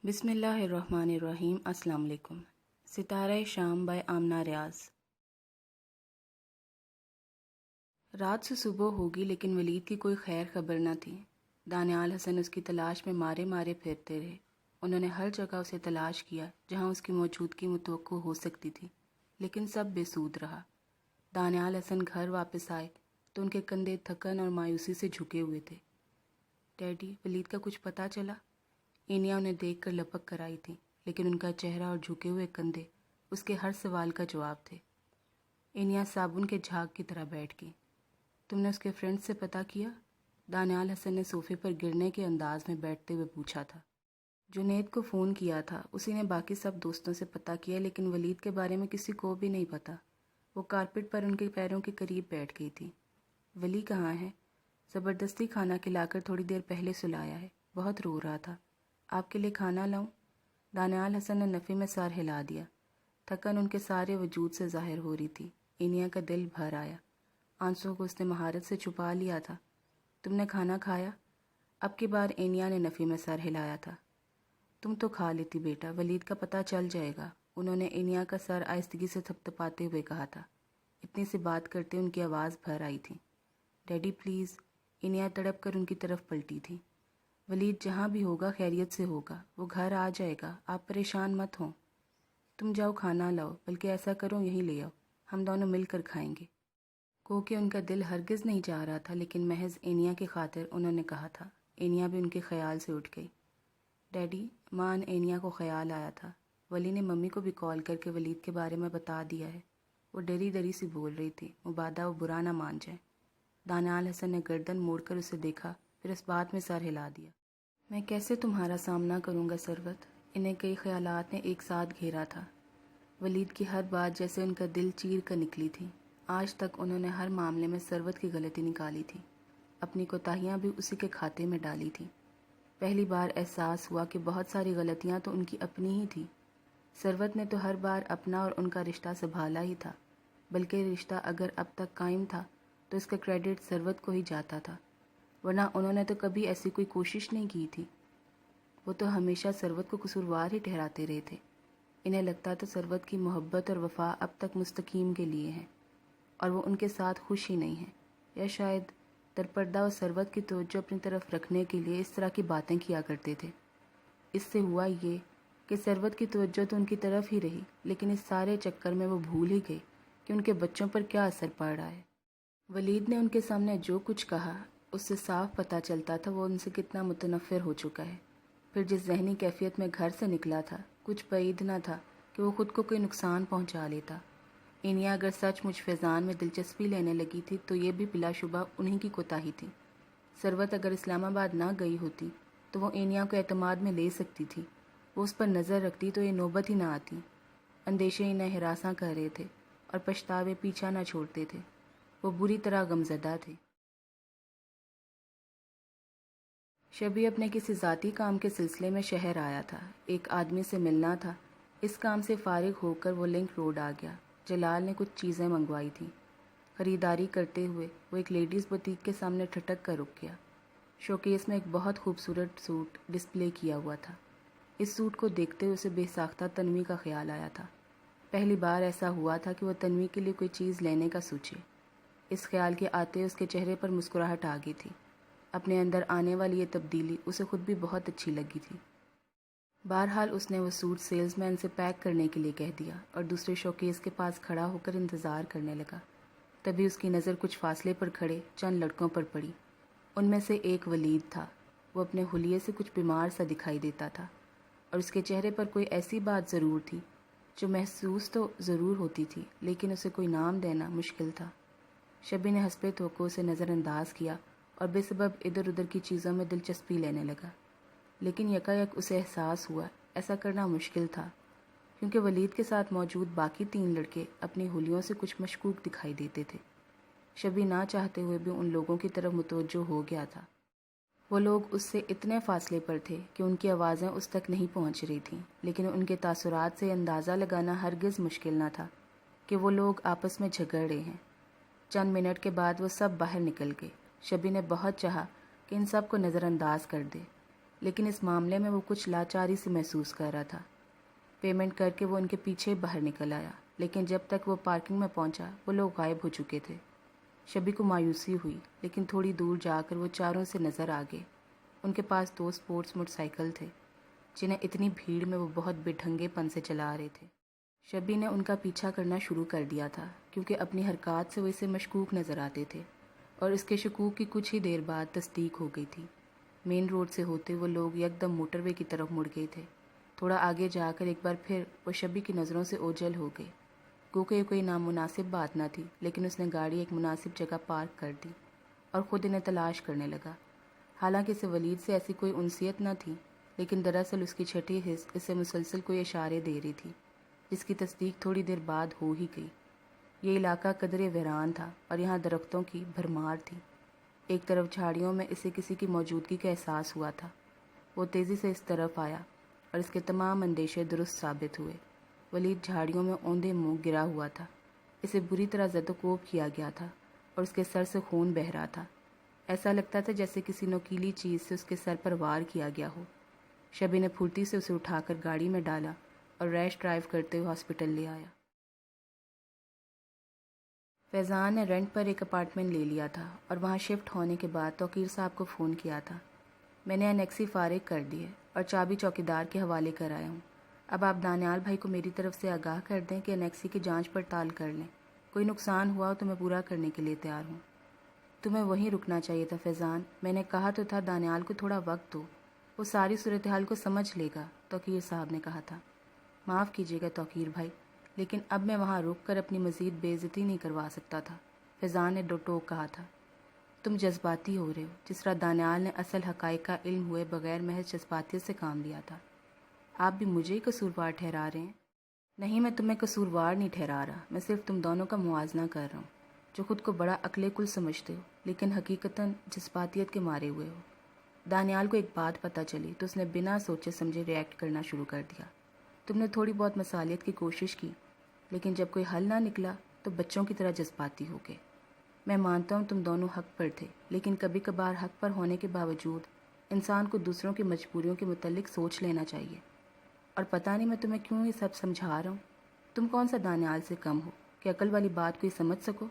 بسم اللہ الرحمن الرحیم۔ السلام علیکم۔ ستارہ شام بائی آمنہ ریاض۔ رات سے صبح ہوگی لیکن ولید کی کوئی خیر خبر نہ تھی۔ دانیال حسن اس کی تلاش میں مارے مارے پھرتے رہے۔ انہوں نے ہر جگہ اسے تلاش کیا جہاں اس کی موجودگی متوقع ہو سکتی تھی، لیکن سب بے سود رہا۔ دانیال حسن گھر واپس آئے تو ان کے کندھے تھکن اور مایوسی سے جھکے ہوئے تھے۔ ڈیڈی، ولید کا کچھ پتہ چلا؟ اینیا انہیں دیکھ کر لپک کر آئی تھی، لیکن ان کا چہرہ اور جھکے ہوئے کندھے اس کے ہر سوال کا جواب تھے۔ اینیا صابن کے جھاگ کی طرح بیٹھ گئی۔ تم نے اس کے فرینڈ سے پتہ کیا؟ دانیال حسن نے صوفے پر گرنے کے انداز میں بیٹھتے ہوئے پوچھا تھا۔ جنید کو فون کیا تھا، اسی نے باقی سب دوستوں سے پتہ کیا، لیکن ولید کے بارے میں کسی کو بھی نہیں پتہ۔ وہ کارپٹ پر ان کے پیروں کے قریب بیٹھ گئی تھی۔ ولی کہاں ہے؟ زبردستی کھانا کھلا کر تھوڑی دیر پہلے سلایا ہے، بہت رو رہا تھا۔ آپ کے لیے کھانا لاؤں؟ دانیال حسن نے نفی میں سر ہلا دیا۔ تھکن ان کے سارے وجود سے ظاہر ہو رہی تھی۔ اینیا کا دل بھر آیا۔ آنسوں کو اس نے مہارت سے چھپا لیا تھا۔ تم نے کھانا کھایا؟ اب کی بار اینیا نے نفی میں سر ہلایا تھا۔ تم تو کھا لیتی بیٹا، ولید کا پتہ چل جائے گا، انہوں نے اینیا کا سر آہستگی سے تھپتھپاتے ہوئے کہا تھا۔ اتنی سی بات کرتے ان کی آواز بھر آئی تھی۔ ڈیڈی پلیز، اینیا تڑپ کر ان کی طرف پلٹی تھی۔ ولید جہاں بھی ہوگا خیریت سے ہوگا، وہ گھر آ جائے گا، آپ پریشان مت ہوں۔ تم جاؤ کھانا لاؤ، بلکہ ایسا کرو یہیں لے آؤ، ہم دونوں مل کر کھائیں گے۔ کو کہ ان کا دل ہرگز نہیں جا رہا تھا، لیکن محض اینیا کی خاطر انہوں نے کہا تھا۔ اینیا بھی ان کے خیال سے اٹھ گئی۔ ڈیڈی، ماں اینیا کو خیال آیا تھا، ولی نے ممی کو بھی کال کر کے ولید کے بارے میں بتا دیا ہے۔ وہ ڈری ڈری سی بول رہی تھی، مبادا وہ برا نہ مان جائے۔ دانیال حسن نے گردن موڑ کر اسے دیکھا، پھر اس بات میں سر ہلا دیا۔ میں کیسے تمہارا سامنا کروں گا ثروت؟ انہیں کئی خیالات نے ایک ساتھ گھیرا تھا۔ ولید کی ہر بات جیسے ان کا دل چیر کر نکلی تھی۔ آج تک انہوں نے ہر معاملے میں ثروت کی غلطی نکالی تھی، اپنی کوتاہیاں بھی اسی کے کھاتے میں ڈالی تھیں۔ پہلی بار احساس ہوا کہ بہت ساری غلطیاں تو ان کی اپنی ہی تھیں۔ ثروت نے تو ہر بار اپنا اور ان کا رشتہ سنبھالا ہی تھا، بلکہ رشتہ اگر اب تک قائم تھا تو اس کا کریڈٹ ثروت کو ہی جاتا تھا، ورنہ انہوں نے تو کبھی ایسی کوئی کوشش نہیں کی تھی۔ وہ تو ہمیشہ ثروت کو قصوروار ہی ٹھہراتے رہے تھے۔ انہیں لگتا تھا ثروت کی محبت اور وفا اب تک مستقیم کے لیے ہیں، اور وہ ان کے ساتھ خوش ہی نہیں ہیں، یا شاید درپردہ وہ ثروت کی توجہ اپنی طرف رکھنے کے لیے اس طرح کی باتیں کیا کرتے تھے۔ اس سے ہوا یہ کہ ثروت کی توجہ تو ان کی طرف ہی رہی، لیکن اس سارے چکر میں وہ بھول ہی گئے کہ ان کے بچوں پر کیا اثر پڑ رہا ہے۔ ولید نے ان کے سامنے جو کچھ کہا، اس سے صاف پتہ چلتا تھا وہ ان سے کتنا متنفر ہو چکا ہے۔ پھر جس ذہنی کیفیت میں گھر سے نکلا تھا، کچھ بعید نہ تھا کہ وہ خود کو کوئی نقصان پہنچا لیتا۔ اینیا اگر سچ مچ فیضان میں دلچسپی لینے لگی تھی تو یہ بھی بلا شبہ انہی کی کوتاہی تھی۔ ثروت اگر اسلام آباد نہ گئی ہوتی تو وہ اینیا کو اعتماد میں لے سکتی تھی، وہ اس پر نظر رکھتی تو یہ نوبت ہی نہ آتی۔ اندیشے انہیں ہراساں کر رہے تھے اور پچھتاوے پیچھا نہ چھوڑتے تھے۔ وہ بری طرح غمزدہ تھے۔ شبی اپنے کسی ذاتی کام کے سلسلے میں شہر آیا تھا، ایک آدمی سے ملنا تھا۔ اس کام سے فارغ ہو کر وہ لنک روڈ آ گیا۔ جلال نے کچھ چیزیں منگوائی تھیں۔ خریداری کرتے ہوئے وہ ایک لیڈیز بوتیک کے سامنے ٹھٹک کر رک گیا۔ شوکیس میں ایک بہت خوبصورت سوٹ ڈسپلے کیا ہوا تھا۔ اس سوٹ کو دیکھتے ہوئے اسے بے ساختہ تنوی کا خیال آیا تھا۔ پہلی بار ایسا ہوا تھا کہ وہ تنوی کے لیے کوئی چیز لینے کا سوچے۔ اس خیال کے آتے اس کے چہرے پر مسکراہٹ آ گئی تھی۔ اپنے اندر آنے والی یہ تبدیلی اسے خود بھی بہت اچھی لگی تھی۔ بہرحال اس نے وہ سوٹ سیلز مین سے پیک کرنے کے لیے کہہ دیا اور دوسرے شوکیس کے پاس کھڑا ہو کر انتظار کرنے لگا۔ تبھی اس کی نظر کچھ فاصلے پر کھڑے چند لڑکوں پر پڑی۔ ان میں سے ایک ولید تھا۔ وہ اپنے حلیے سے کچھ بیمار سا دکھائی دیتا تھا، اور اس کے چہرے پر کوئی ایسی بات ضرور تھی جو محسوس تو ضرور ہوتی تھی، لیکن اسے کوئی نام دینا مشکل تھا۔ شبی نے حسب توقع اسے نظر انداز کیا اور بے سبب ادھر ادھر کی چیزوں میں دلچسپی لینے لگا، لیکن یکایک اسے احساس ہوا ایسا کرنا مشکل تھا، کیونکہ ولید کے ساتھ موجود باقی 3 لڑکے اپنی حلیوں سے کچھ مشکوک دکھائی دیتے تھے۔ شبی نہ چاہتے ہوئے بھی ان لوگوں کی طرف متوجہ ہو گیا تھا۔ وہ لوگ اس سے اتنے فاصلے پر تھے کہ ان کی آوازیں اس تک نہیں پہنچ رہی تھیں، لیکن ان کے تاثرات سے اندازہ لگانا ہرگز مشکل نہ تھا کہ وہ لوگ آپس میں جھگڑ رہے ہیں۔ چند منٹ کے بعد وہ سب باہر نکل گئے۔ شبی نے بہت چاہا کہ ان سب کو نظر انداز کر دے، لیکن اس معاملے میں وہ کچھ لاچاری سے محسوس کر رہا تھا۔ پیمنٹ کر کے وہ ان کے پیچھے باہر نکل آیا، لیکن جب تک وہ پارکنگ میں پہنچا وہ لوگ غائب ہو چکے تھے۔ شبی کو مایوسی ہوئی، لیکن تھوڑی دور جا کر وہ چاروں سے نظر آ گئے۔ ان کے پاس 2 اسپورٹس موٹر سائیکل تھے، جنہیں اتنی بھیڑ میں وہ بہت بے ڈھنگے پن سے چلا رہے تھے۔ شبی نے ان کا پیچھا کرنا شروع کر دیا تھا، کیونکہ اپنی حرکات سے وہ اسے مشکوک نظر آتے تھے، اور اس کے شکوک کی کچھ ہی دیر بعد تصدیق ہو گئی تھی۔ مین روڈ سے ہوتے وہ لوگ یکدم موٹر وے کی طرف مڑ گئے تھے۔ تھوڑا آگے جا کر ایک بار پھر وہ شبی کی نظروں سے اوجھل ہو گئے۔ گو کہ کوئی نامناسب بات نہ تھی، لیکن اس نے گاڑی ایک مناسب جگہ پارک کر دی اور خود انہیں تلاش کرنے لگا۔ حالانکہ اسے ولید سے ایسی کوئی انسیت نہ تھی، لیکن دراصل اس کی چھٹی حس اسے مسلسل کوئی اشارے دے رہی تھی، جس کی تصدیق تھوڑی دیر بعد ہو ہی گئی۔ یہ علاقہ قدرے ویران تھا اور یہاں درختوں کی بھرمار تھی۔ ایک طرف جھاڑیوں میں اسے کسی کی موجودگی کا احساس ہوا تھا۔ وہ تیزی سے اس طرف آیا اور اس کے تمام اندیشے درست ثابت ہوئے۔ ولید جھاڑیوں میں اوندے منہ گرا ہوا تھا۔ اسے بری طرح زد و کوب کیا گیا تھا اور اس کے سر سے خون بہہ رہا تھا۔ ایسا لگتا تھا جیسے کسی نوکیلی چیز سے اس کے سر پر وار کیا گیا ہو۔ شبی نے پھرتی سے اسے اٹھا کر گاڑی میں ڈالا اور ریش ڈرائیو کرتے ہوئے ہاسپٹل لے آیا۔ فیضان نے رینٹ پر ایک اپارٹمنٹ لے لیا تھا اور وہاں شفٹ ہونے کے بعد توقیر صاحب کو فون کیا تھا۔ میں نے انیکسی فارغ کر دی ہے اور چابی چوکیدار کے حوالے کر آیا ہوں۔ اب آپ دانیال بھائی کو میری طرف سے آگاہ کر دیں کہ انیکسی کی جانچ پڑتال کر لیں۔ کوئی نقصان ہوا ہو تو میں پورا کرنے کے لیے تیار ہوں۔ تمہیں وہیں رکنا چاہیے تھا فیضان، میں نے کہا تو تھا دانیال کو تھوڑا وقت دو، وہ ساری صورتحال کو سمجھ لے گا، توقیر صاحب نے کہا تھا۔ معاف کیجیے گا توقیر بھائی، لیکن اب میں وہاں رک کر اپنی مزید بے عزتی نہیں کروا سکتا تھا، فیضان نے ٹوک کہا تھا۔ تم جذباتی ہو رہے ہو، جس طرح دانیال نے اصل حقائق کا علم ہوئے بغیر محض جذباتیت سے کام لیا تھا۔ آپ بھی مجھے ہی قصوروار ٹھہرا رہے ہیں۔ نہیں، میں تمہیں قصوروار نہیں ٹھہرا رہا، میں صرف تم دونوں کا موازنہ کر رہا ہوں، جو خود کو بڑا عقل کل سمجھتے ہو لیکن حقیقتاً جذباتیت کے مارے ہوئے ہو۔ دانیال کو ایک بات پتہ چلی تو اس نے بنا سوچے سمجھے ریئیکٹ کرنا شروع کر دیا۔ تم نے تھوڑی بہت مصالحت کی کوشش کی، لیکن جب کوئی حل نہ نکلا تو بچوں کی طرح جذباتی ہو گئے۔ میں مانتا ہوں تم دونوں حق پر تھے، لیکن کبھی کبھار حق پر ہونے کے باوجود انسان کو دوسروں کی مجبوریوں کے متعلق سوچ لینا چاہیے۔ اور پتہ نہیں میں تمہیں کیوں یہ سب سمجھا رہا ہوں، تم کون سا دانیال سے کم ہو کہ عقل والی بات کو ہی سمجھ سکو۔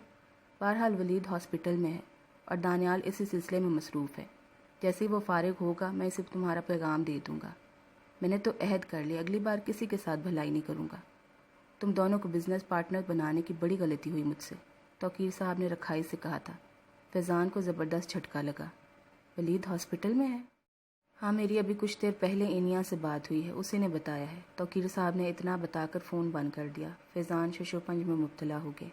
بہرحال ولید ہاسپٹل میں ہے اور دانیال اسی سلسلے میں مصروف ہے۔ جیسے ہی وہ فارغ ہوگا میں اسے تمہارا پیغام دے دوں گا۔ میں نے تو عہد کر لیا اگلی بار کسی کے ساتھ بھلائی نہیں کروں گا۔ تم دونوں کو بزنس پارٹنر بنانے کی بڑی غلطی ہوئی مجھ سے، توقیر صاحب نے رکھائی سے کہا تھا۔ فیضان کو زبردست جھٹکا لگا۔ ولید ہاسپٹل میں ہے؟ ہاں، میری ابھی کچھ دیر پہلے انیا سے بات ہوئی ہے، اسی نے بتایا ہے۔ توقیر صاحب نے اتنا بتا کر فون بند کر دیا۔ فیضان شش و پنج میں مبتلا ہو گئے۔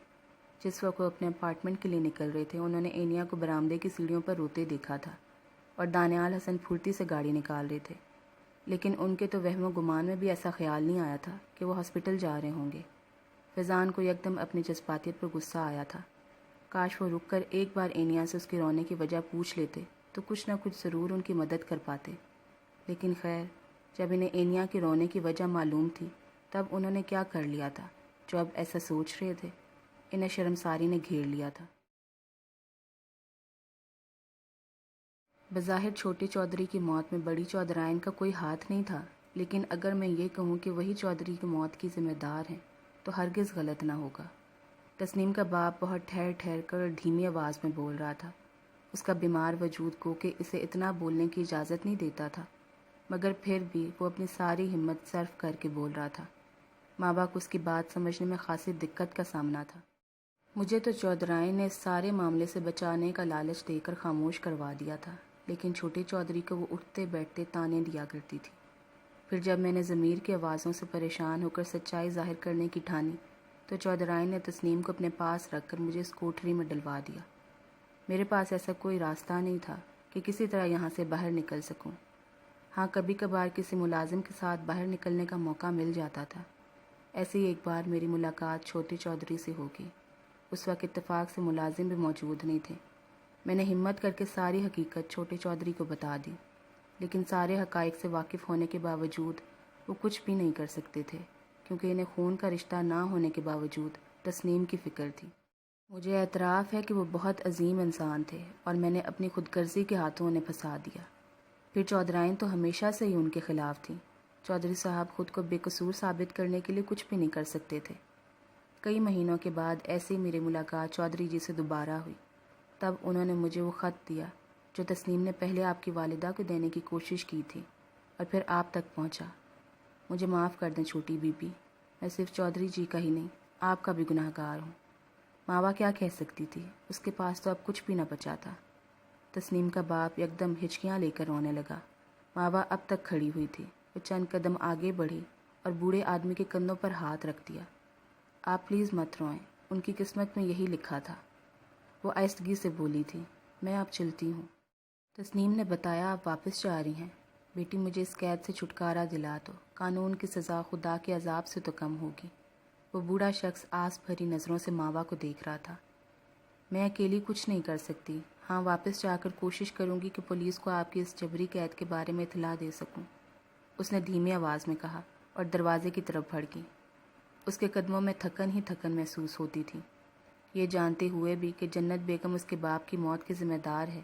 جس وقت وہ اپنے اپارٹمنٹ کے لیے نکل رہے تھے انہوں نے انیا کو برآمدے کی سیڑھیوں پر روتے دیکھا تھا اور دانیال حسن پھرتی سے گاڑی نکال رہے تھے، لیکن ان کے تو وہم و گمان میں بھی ایسا خیال نہیں آیا تھا کہ وہ ہاسپٹل جا رہے ہوں گے۔ فیضان کو یکدم اپنی جذباتیت پر غصہ آیا تھا۔ کاش وہ رک کر ایک بار انیا سے اس کے رونے کی وجہ پوچھ لیتے تو کچھ نہ کچھ ضرور ان کی مدد کر پاتے، لیکن خیر، جب انہیں انیا کے رونے کی وجہ معلوم تھی تب انہوں نے کیا کر لیا تھا جو اب ایسا سوچ رہے تھے۔ انہیں شرمساری نے گھیر لیا تھا۔ بظاہر چھوٹے چودھری کی موت میں بڑی چودھرائن کا کوئی ہاتھ نہیں تھا، لیکن اگر میں یہ کہوں کہ وہی چودھری کی موت کی ذمہ دار ہیں تو ہرگز غلط نہ ہوگا۔ تسنیم کا باپ بہت ٹھہر ٹھہر کر دھیمی آواز میں بول رہا تھا۔ اس کا بیمار وجود کو کہ اسے اتنا بولنے کی اجازت نہیں دیتا تھا، مگر پھر بھی وہ اپنی ساری ہمت صرف کر کے بول رہا تھا۔ ماں باپ کو اس کی بات سمجھنے میں خاصی دقت کا سامنا تھا۔ مجھے تو چودھرائن نے اس سارے معاملے سے بچانے کا لالچ دے کر خاموش کروا دیا تھا، لیکن چھوٹے چودھری کو وہ اٹھتے بیٹھتے تانے دیا کرتی تھی۔ پھر جب میں نے ضمیر کی آوازوں سے پریشان ہو کر سچائی ظاہر کرنے کی ٹھانی تو چودھرائن نے تسنیم کو اپنے پاس رکھ کر مجھے اس کوٹھری میں ڈلوا دیا۔ میرے پاس ایسا کوئی راستہ نہیں تھا کہ کسی طرح یہاں سے باہر نکل سکوں۔ ہاں، کبھی کبھار کسی ملازم کے ساتھ باہر نکلنے کا موقع مل جاتا تھا۔ ایسے ہی ایک بار میری ملاقات چھوٹے چودھری سے ہو گئی۔ اس وقت اتفاق سے ملازم بھی موجود نہیں تھے۔ میں نے ہمت کر کے ساری حقیقت چھوٹے چودھری کو بتا دی، لیکن سارے حقائق سے واقف ہونے کے باوجود وہ کچھ بھی نہیں کر سکتے تھے، کیونکہ انہیں خون کا رشتہ نہ ہونے کے باوجود تسنیم کی فکر تھی۔ مجھے اعتراف ہے کہ وہ بہت عظیم انسان تھے اور میں نے اپنی خود غرضی کے ہاتھوں انہیں پھنسا دیا۔ پھر چودھرائن تو ہمیشہ سے ہی ان کے خلاف تھیں۔ چودھری صاحب خود کو بے قصور ثابت کرنے کے لیے کچھ بھی نہیں کر سکتے تھے۔ کئی مہینوں کے بعد ایسے ہی میری ملاقات چودھری جی سے دوبارہ ہوئی۔ تب انہوں نے مجھے وہ خط دیا جو تسنیم نے پہلے آپ کی والدہ کو دینے کی کوشش کی تھی اور پھر آپ تک پہنچا۔ مجھے معاف کر دیں چھوٹی بی بی، میں صرف چودھری جی کا ہی نہیں آپ کا بھی گناہ گار ہوں۔ ماوا کیا کہہ سکتی تھی، اس کے پاس تو اب کچھ بھی نہ بچا تھا۔ تسنیم کا باپ یکدم ہچکیاں لے کر رونے لگا۔ ماوا اب تک کھڑی ہوئی تھی۔ وہ چند قدم آگے بڑھی اور بوڑھے آدمی کے کندھوں پر ہاتھ رکھ دیا۔ آپ پلیز مت روئیں، ان کی قسمت میں یہی لکھا تھا۔ وہ آہستگی سے بولی تھی، میں اب چلتی ہوں۔ تسنیم نے بتایا آپ واپس جا رہی ہیں؟ بیٹی مجھے اس قید سے چھٹکارا دلا دو، قانون کی سزا خدا کے عذاب سے تو کم ہوگی۔ وہ بوڑھا شخص آس بھری نظروں سے ماوا کو دیکھ رہا تھا۔ میں اکیلی کچھ نہیں کر سکتی، ہاں واپس جا کر کوشش کروں گی کہ پولیس کو آپ کی اس جبری قید کے بارے میں اطلاع دے سکوں، اس نے دھیمی آواز میں کہا اور دروازے کی طرف بڑھ گئی۔ اس کے قدموں میں تھکن ہی تھکن محسوس ہوتی تھی، یہ جانتے ہوئے بھی کہ جنت بیگم اس کے باپ کی موت کی ذمہ دار ہے۔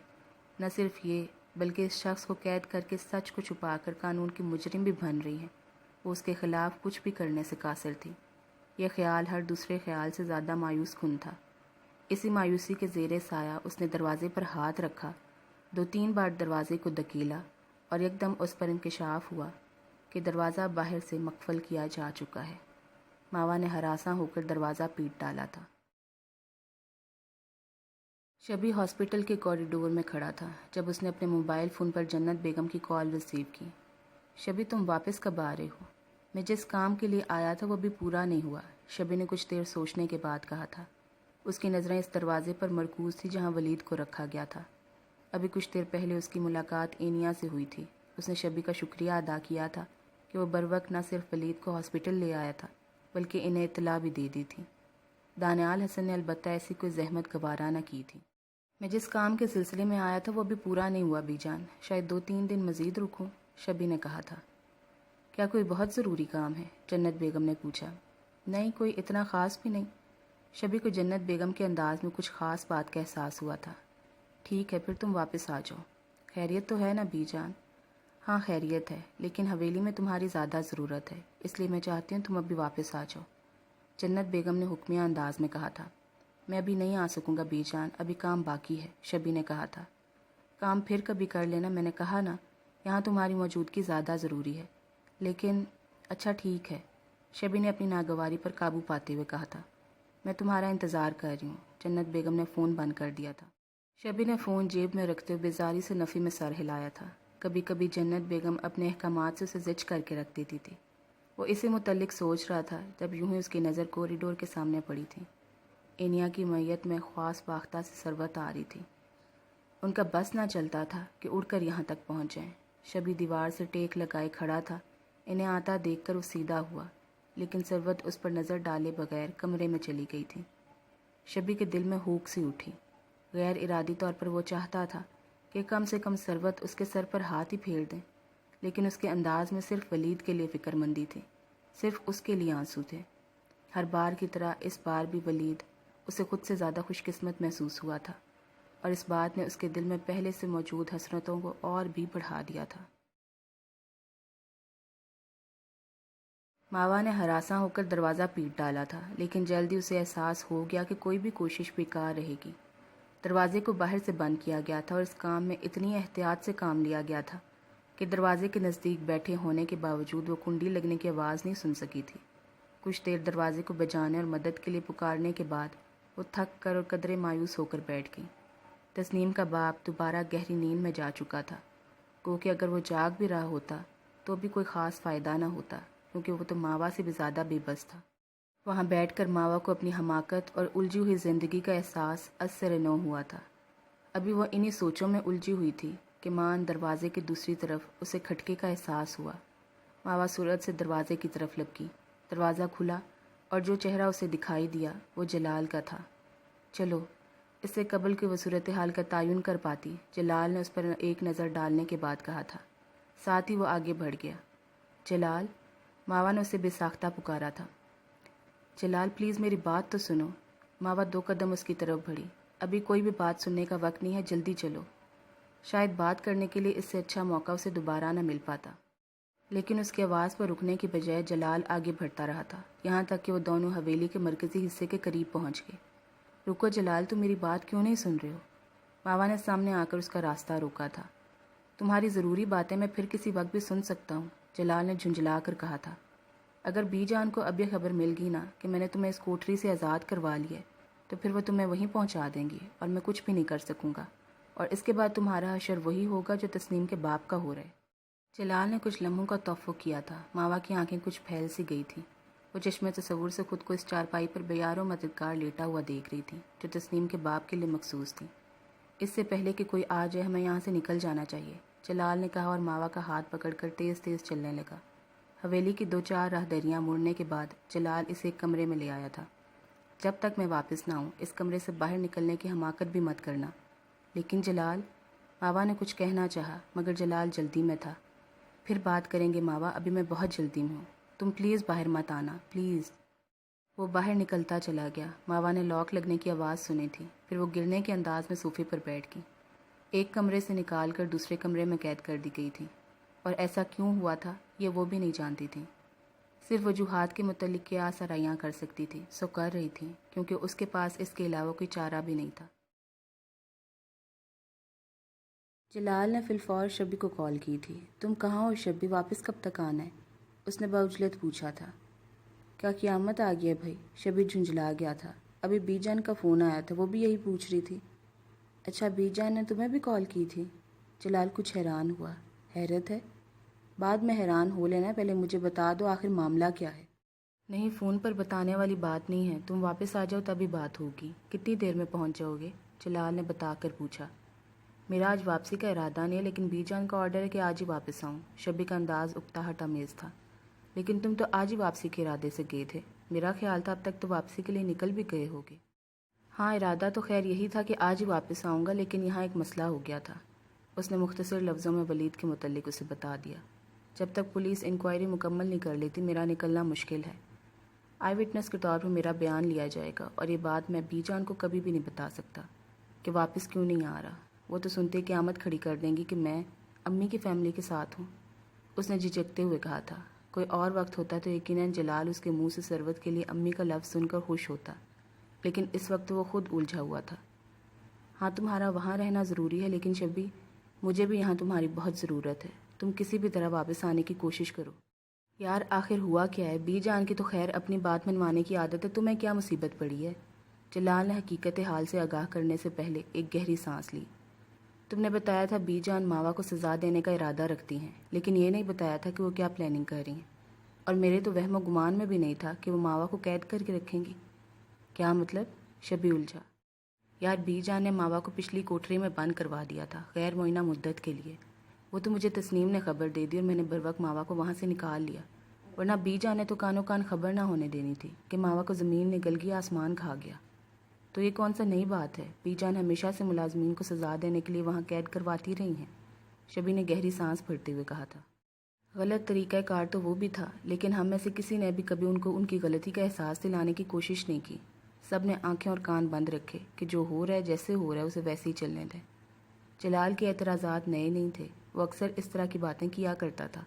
نہ صرف یہ بلکہ اس شخص کو قید کر کے سچ کو چھپا کر قانون کی مجرم بھی بن رہی ہے۔ وہ اس کے خلاف کچھ بھی کرنے سے قاصر تھی۔ یہ خیال ہر دوسرے خیال سے زیادہ مایوس کن تھا۔ اسی مایوسی کے زیر سایہ اس نے دروازے پر ہاتھ رکھا، 2-3 بار دروازے کو دھکیلا اور یکدم اس پر انکشاف ہوا کہ دروازہ باہر سے مقفل کیا جا چکا ہے۔ ماوا نے ہراساں ہو کر دروازہ پیٹ ڈالا تھا۔ شبی ہاسپٹل کے کوریڈور میں کھڑا تھا جب اس نے اپنے موبائل فون پر جنت بیگم کی کال ریسیو کی۔ شبی تم واپس کب آ رہے ہو؟ میں جس کام کے لیے آیا تھا وہ بھی پورا نہیں ہوا، شبی نے کچھ دیر سوچنے کے بعد کہا تھا۔ اس کی نظریں اس دروازے پر مرکوز تھی جہاں ولید کو رکھا گیا تھا۔ ابھی کچھ دیر پہلے اس کی ملاقات اینیا سے ہوئی تھی۔ اس نے شبی کا شکریہ ادا کیا تھا کہ وہ بروقت نہ صرف ولید کو ہاسپٹل لے آیا تھا بلکہ انہیں اطلاع بھی دے دی تھی۔ دانیال حسن نے البتہ ایسی کوئی زحمت گوارا نہ کی تھی۔ میں جس کام کے سلسلے میں آیا تھا وہ بھی پورا نہیں ہوا بی جان، شاید 2-3 دن مزید رکوں، شبی نے کہا تھا۔ کیا کوئی بہت ضروری کام ہے؟ جنت بیگم نے پوچھا۔ نہیں، کوئی اتنا خاص بھی نہیں۔ شبی کو جنت بیگم کے انداز میں کچھ خاص بات کا احساس ہوا تھا۔ ٹھیک ہے پھر تم واپس آ جاؤ۔ خیریت تو ہے نا بی جان؟ ہاں خیریت ہے، لیکن حویلی میں تمہاری زیادہ ضرورت ہے، اس لیے میں چاہتی ہوں تم اب بھی واپس آ جاؤ، جنت بیگم نے حکمیہ انداز میں کہا تھا۔ میں ابھی نہیں آ سکوں گا بی جان، ابھی کام باقی ہے، شبی نے کہا تھا۔ کام پھر کبھی کر لینا، میں نے کہا نا یہاں تمہاری موجودگی زیادہ ضروری ہے۔ لیکن اچھا ٹھیک ہے، شبی نے اپنی ناگواری پر قابو پاتے ہوئے کہا تھا۔ میں تمہارا انتظار کر رہی ہوں۔ جنت بیگم نے فون بند کر دیا تھا۔ شبی نے فون جیب میں رکھتے ہوئے بیزاری سے نفی میں سر ہلایا تھا۔ کبھی کبھی جنت بیگم اپنے احکامات سے اسے زج کر کے رکھ دیتی تھی۔ وہ اسی متعلق سوچ رہا تھا جب یوں ہی اس کی نظر کوریڈور کے سامنے پڑی تھی۔ اینیا کی میت میں خواص باختہ سے سروت آ رہی تھی۔ ان کا بس نہ چلتا تھا کہ اڑ کر یہاں تک پہنچ جائیں۔ شبی دیوار سے ٹیک لگائے کھڑا تھا۔ انہیں آتا دیکھ کر وہ سیدھا ہوا، لیکن سروت اس پر نظر ڈالے بغیر کمرے میں چلی گئی تھی۔ شبی کے دل میں ہوک سی اٹھی۔ غیر ارادی طور پر وہ چاہتا تھا کہ کم سے کم سروت اس کے سر پر ہاتھ ہی پھیر دیں، لیکن اس کے انداز میں صرف ولید کے لیے فکر مندی تھی، صرف اس کے لیے آنسو تھے۔ ہر بار کی طرح اس بار بھی ولید اسے خود سے زیادہ خوش قسمت محسوس ہوا تھا، اور اس بات نے اس کے دل میں پہلے سے موجود حسرتوں کو اور بھی بڑھا دیا تھا۔ ماوا نے ہراساں ہو کر دروازہ پیٹ ڈالا تھا، لیکن جلدی اسے احساس ہو گیا کہ کوئی بھی کوشش بیکار رہے گی۔ دروازے کو باہر سے بند کیا گیا تھا اور اس کام میں اتنی احتیاط سے کام لیا گیا تھا کہ دروازے کے نزدیک بیٹھے ہونے کے باوجود وہ کنڈی لگنے کی آواز نہیں سن سکی تھی۔ کچھ دیر دروازے کو بجانے اور مدد کے لیے پکارنے کے بعد وہ تھک کر اور قدرے مایوس ہو کر بیٹھ گئی۔ تسنیم کا باپ دوبارہ گہری نیند میں جا چکا تھا، گو کہ اگر وہ جاگ بھی رہا ہوتا تو بھی کوئی خاص فائدہ نہ ہوتا، کیونکہ وہ تو ماوا سے بھی زیادہ بے بس تھا۔ وہاں بیٹھ کر ماوا کو اپنی حماقت اور الجھی ہوئی زندگی کا احساس از سر نو ہوا تھا۔ ابھی وہ انہی سوچوں میں الجھی ہوئی تھی کہ مان دروازے کی دوسری طرف اسے کھٹکے کا احساس ہوا۔ ماوا سرعت سے دروازے کی طرف لپکی۔ دروازہ کھلا اور جو چہرہ اسے دکھائی دیا وہ جلال کا تھا۔ چلو، اس سے قبل کہ وہ صورتحال کا تعین کر پاتی، جلال نے اس پر ایک نظر ڈالنے کے بعد کہا تھا۔ ساتھ ہی وہ آگے بڑھ گیا۔ جلال، ماوا نے اسے بے ساختہ پکارا تھا۔ جلال پلیز میری بات تو سنو۔ ماوا 2 قدم اس کی طرف بڑھی۔ ابھی کوئی بھی بات سننے کا وقت نہیں ہے، جلدی چلو۔ شاید بات کرنے کے لیے اس سے اچھا موقع اسے دوبارہ نہ مل پاتا، لیکن اس کی آواز پر رکنے کی بجائے جلال آگے بڑھتا رہا تھا، یہاں تک کہ وہ دونوں حویلی کے مرکزی حصے کے قریب پہنچ گئے۔ رکو جلال، تم میری بات کیوں نہیں سن رہے ہو؟ ماوا نے سامنے آ کر اس کا راستہ روکا تھا۔ تمہاری ضروری باتیں میں پھر کسی وقت بھی سن سکتا ہوں، جلال نے جھنجھلا کر کہا تھا۔ اگر بی جان کو اب یہ خبر مل گئی نا کہ میں نے تمہیں اس کوٹری سے آزاد کروا لیا ہے، تو پھر وہ تمہیں وہیں پہنچا دیں گی اور میں کچھ بھی نہیں کر سکوں گا، اور اس کے بعد تمہارا حشر وہی ہوگا جو تسنیم کے باپ کا ہو رہا ہے۔ جلال نے کچھ لمحوں کا توقع کیا تھا۔ ماوا کی آنکھیں کچھ پھیل سی گئی تھیں۔ وہ چشم تصور سے خود کو اس چارپائی پر بیار و مددگار لیٹا ہوا دیکھ رہی تھی جو تسنیم کے باپ کے لیے مخصوص تھی۔ اس سے پہلے کہ کوئی آ جائے ہمیں یہاں سے نکل جانا چاہیے، جلال نے کہا، اور ماوا کا ہاتھ پکڑ کر تیز تیز چلنے لگا۔ حویلی کی 2-4 راہدریاں مڑنے کے بعد جلال اسے ایک کمرے میں لے آیا تھا۔ جب تک میں واپس نہ آؤں اس کمرے سے باہر نکلنے کی حماقت بھی مت کرنا۔ لیکن جلال، ماوا نے کچھ کہنا چاہا مگر جلال جلدی میں تھا۔ پھر بات کریں گے ماوا، ابھی میں بہت جلدی میں ہوں، تم پلیز باہر مت آنا، پلیز۔ وہ باہر نکلتا چلا گیا۔ ماوا نے لاک لگنے کی آواز سنی تھی، پھر وہ گرنے کے انداز میں صوفے پر بیٹھ گئی۔ ایک کمرے سے نکال کر دوسرے کمرے میں قید کر دی گئی تھی، اور ایسا کیوں ہوا تھا یہ وہ بھی نہیں جانتی تھی۔ صرف وجوہات کے متعلق کیا سرائیاں کر سکتی تھی سو کر رہی تھی، کیونکہ اس کے پاس اس کے علاوہ کوئی چارہ بھی نہیں تھا۔ جلال نے فی الفور شبی کو کال کی تھی۔ تم کہاں ہو شبی، واپس کب تک آنا ہے؟ اس نے بعجلت پوچھا تھا۔ کیا قیامت آ گئی ہے بھائی؟ شبی جھنجھلا گیا تھا۔ ابھی بی جان کا فون آیا تھا، وہ بھی یہی پوچھ رہی تھی۔ اچھا، بی جان نے تمہیں بھی کال کی تھی؟ جلال کچھ حیران ہوا۔ حیرت ہے؟ بعد میں حیران ہو لینا، پہلے مجھے بتا دو آخر معاملہ کیا ہے۔ نہیں، فون پر بتانے والی بات نہیں ہے، تم واپس آ جاؤ تبھی بات ہوگی۔ کتنی دیر میں پہنچ جاؤ گے؟ جلال نے بتا کر پوچھا۔ میرا آج واپسی کا ارادہ نہیں ہے، لیکن بی جان کا آرڈر ہے کہ آج ہی واپس آؤں۔ شبی کا انداز اکتاہٹ آمیز تھا۔ لیکن تم تو آج ہی واپسی کے ارادے سے گئے تھے، میرا خیال تھا اب تک تو واپسی کے لیے نکل بھی گئے ہوگے۔ ہاں، ارادہ تو خیر یہی تھا کہ آج ہی واپس آؤں گا، لیکن یہاں ایک مسئلہ ہو گیا تھا۔ اس نے مختصر لفظوں میں ولید کے متعلق اسے بتا دیا۔ جب تک پولیس انکوائری مکمل نہیں کر لیتی میرا نکلنا مشکل ہے۔ آئی وٹنس کے طور پر میرا بیان لیا جائے گا، اور یہ بات میں بی جان کو کبھی بھی نہیں بتا سکتا کہ واپس کیوں نہیں آ رہا۔ وہ تو سنتے قیامت کھڑی کر دیں گی کہ میں امی کی فیملی کے ساتھ ہوں۔ اس نے جھجکتے ہوئے کہا تھا۔ کوئی اور وقت ہوتا تو یقیناً جلال اس کے منہ سے ثروت کے لیے امی کا لفظ سن کر خوش ہوتا، لیکن اس وقت وہ خود الجھا ہوا تھا۔ ہاں، تمہارا وہاں رہنا ضروری ہے، لیکن شبی مجھے بھی یہاں تمہاری بہت ضرورت ہے۔ تم کسی بھی طرح واپس آنے کی کوشش کرو۔ یار آخر ہوا کیا ہے؟ بی جان کی تو خیر اپنی بات منوانے کی عادت ہے، تمہیں کیا مصیبت پڑی ہے؟ جلال نے حقیقت حال سے آگاہ کرنے سے پہلے ایک گہری سانس لی۔ تم نے بتایا تھا بی جان ماوا کو سزا دینے کا ارادہ رکھتی ہیں، لیکن یہ نہیں بتایا تھا کہ وہ کیا پلاننگ کر رہی ہیں، اور میرے تو وہم و گمان میں بھی نہیں تھا کہ وہ ماوا کو قید کر کے رکھیں گی۔ کیا مطلب؟ شبی الجھا۔ یار بی جان نے ماوا کو پچھلی کوٹری میں بند کروا دیا تھا غیر معینہ مدت کے لیے۔ وہ تو مجھے تسنیم نے خبر دے دی اور میں نے بروقت ماوا کو وہاں سے نکال لیا، ورنہ بی جان نے تو کانوں کان خبر نہ ہونے دینی تھی کہ ماوا کو زمین نگل گیا، آسمان کھا گیا۔ تو یہ کون سا نئی بات ہے؟ بی جان ہمیشہ سے ملازمین کو سزا دینے کے لیے وہاں قید کرواتی رہی ہیں، شبی نے گہری سانس بھرتے ہوئے کہا تھا۔ غلط طریقہ کار تو وہ بھی تھا، لیکن ہم میں سے کسی نے بھی کبھی ان کو ان کی غلطی کا احساس دلانے کی کوشش نہیں کی۔ سب نے آنکھیں اور کان بند رکھے کہ جو ہو رہا ہے جیسے ہو رہا ہے اسے ویسے ہی چلنے دیں۔ جلال کے اعتراضات نئے نہیں تھے، وہ اکثر اس طرح کی باتیں کیا کرتا تھا۔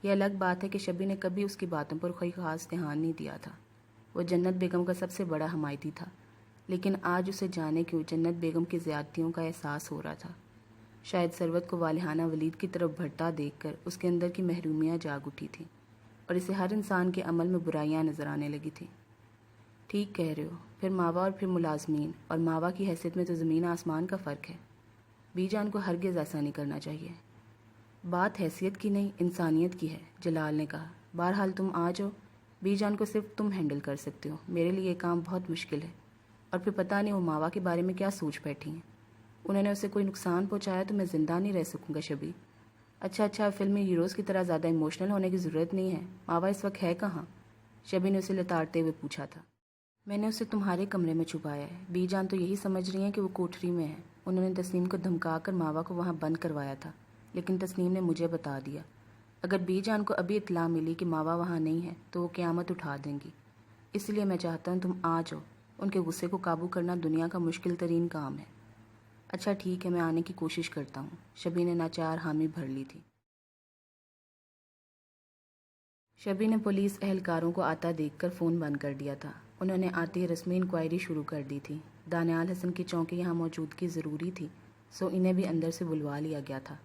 یہ الگ بات ہے کہ شبی نے کبھی اس کی باتوں پر کوئی خاص دھیان نہیں دیا تھا۔ وہ جنت بیگم کا سب سے بڑا حمایتی تھا، لیکن آج اسے جانے کیوں جنت بیگم کی زیادتیوں کا احساس ہو رہا تھا۔ شاید ثروت کو والہانہ ولید کی طرف بڑھتا دیکھ کر اس کے اندر کی محرومیاں جاگ اٹھی تھیں، اور اسے ہر انسان کے عمل میں برائیاں نظر آنے لگی تھیں۔ ٹھیک کہہ رہے ہو، پھر ماوا اور پھر ملازمین، اور ماوا کی حیثیت میں تو زمین آسمان کا فرق ہے۔ بی جان کو ہرگز ایسا نہیں کرنا چاہیے۔ بات حیثیت کی نہیں، انسانیت کی ہے، جلال نے کہا۔ بہرحال تم آ جاؤ، بی جان کو صرف تم ہینڈل کر سکتے ہو، میرے لیے یہ کام بہت مشکل ہے۔ اور پھر پتہ نہیں وہ ماوا کے بارے میں کیا سوچ بیٹھی ہیں، انہوں نے اسے کوئی نقصان پہنچایا تو میں زندہ نہیں رہ سکوں گا شبی۔ اچھا، فلمی ہیروز کی طرح زیادہ ایموشنل ہونے کی ضرورت نہیں ہے۔ ماوا اس وقت ہے کہاں؟ شبی نے اسے لتاڑتے ہوئے پوچھا تھا۔ میں نے اسے تمہارے کمرے میں چھپایا ہے، بی جان تو یہی سمجھ رہی ہیں کہ وہ کوٹری میں ہے۔ انہوں نے تسنیم کو دھمکا کر ماوا کو وہاں بند کروایا تھا، لیکن تسنیم نے مجھے بتا دیا۔ اگر بی جان کو ابھی اطلاع ملی کہ ماوا وہاں نہیں ہے تو وہ قیامت اٹھا دیں گی، اس لیے میں چاہتا ہوں تم آ جاؤ۔ ان کے غصے کو قابو کرنا دنیا کا مشکل ترین کام ہے۔ اچھا ٹھیک ہے، میں آنے کی کوشش کرتا ہوں، شبی نے ناچار حامی بھر لی تھی۔ شبی نے پولیس اہلکاروں کو آتا دیکھ کر فون بند کر دیا تھا۔ انہوں نے آتے ہی رسمی انکوائری شروع کر دی تھی۔ دانیال حسن کی چونکہ یہاں موجودگی ضروری تھی، سو انہیں بھی اندر سے بلوا لیا گیا تھا۔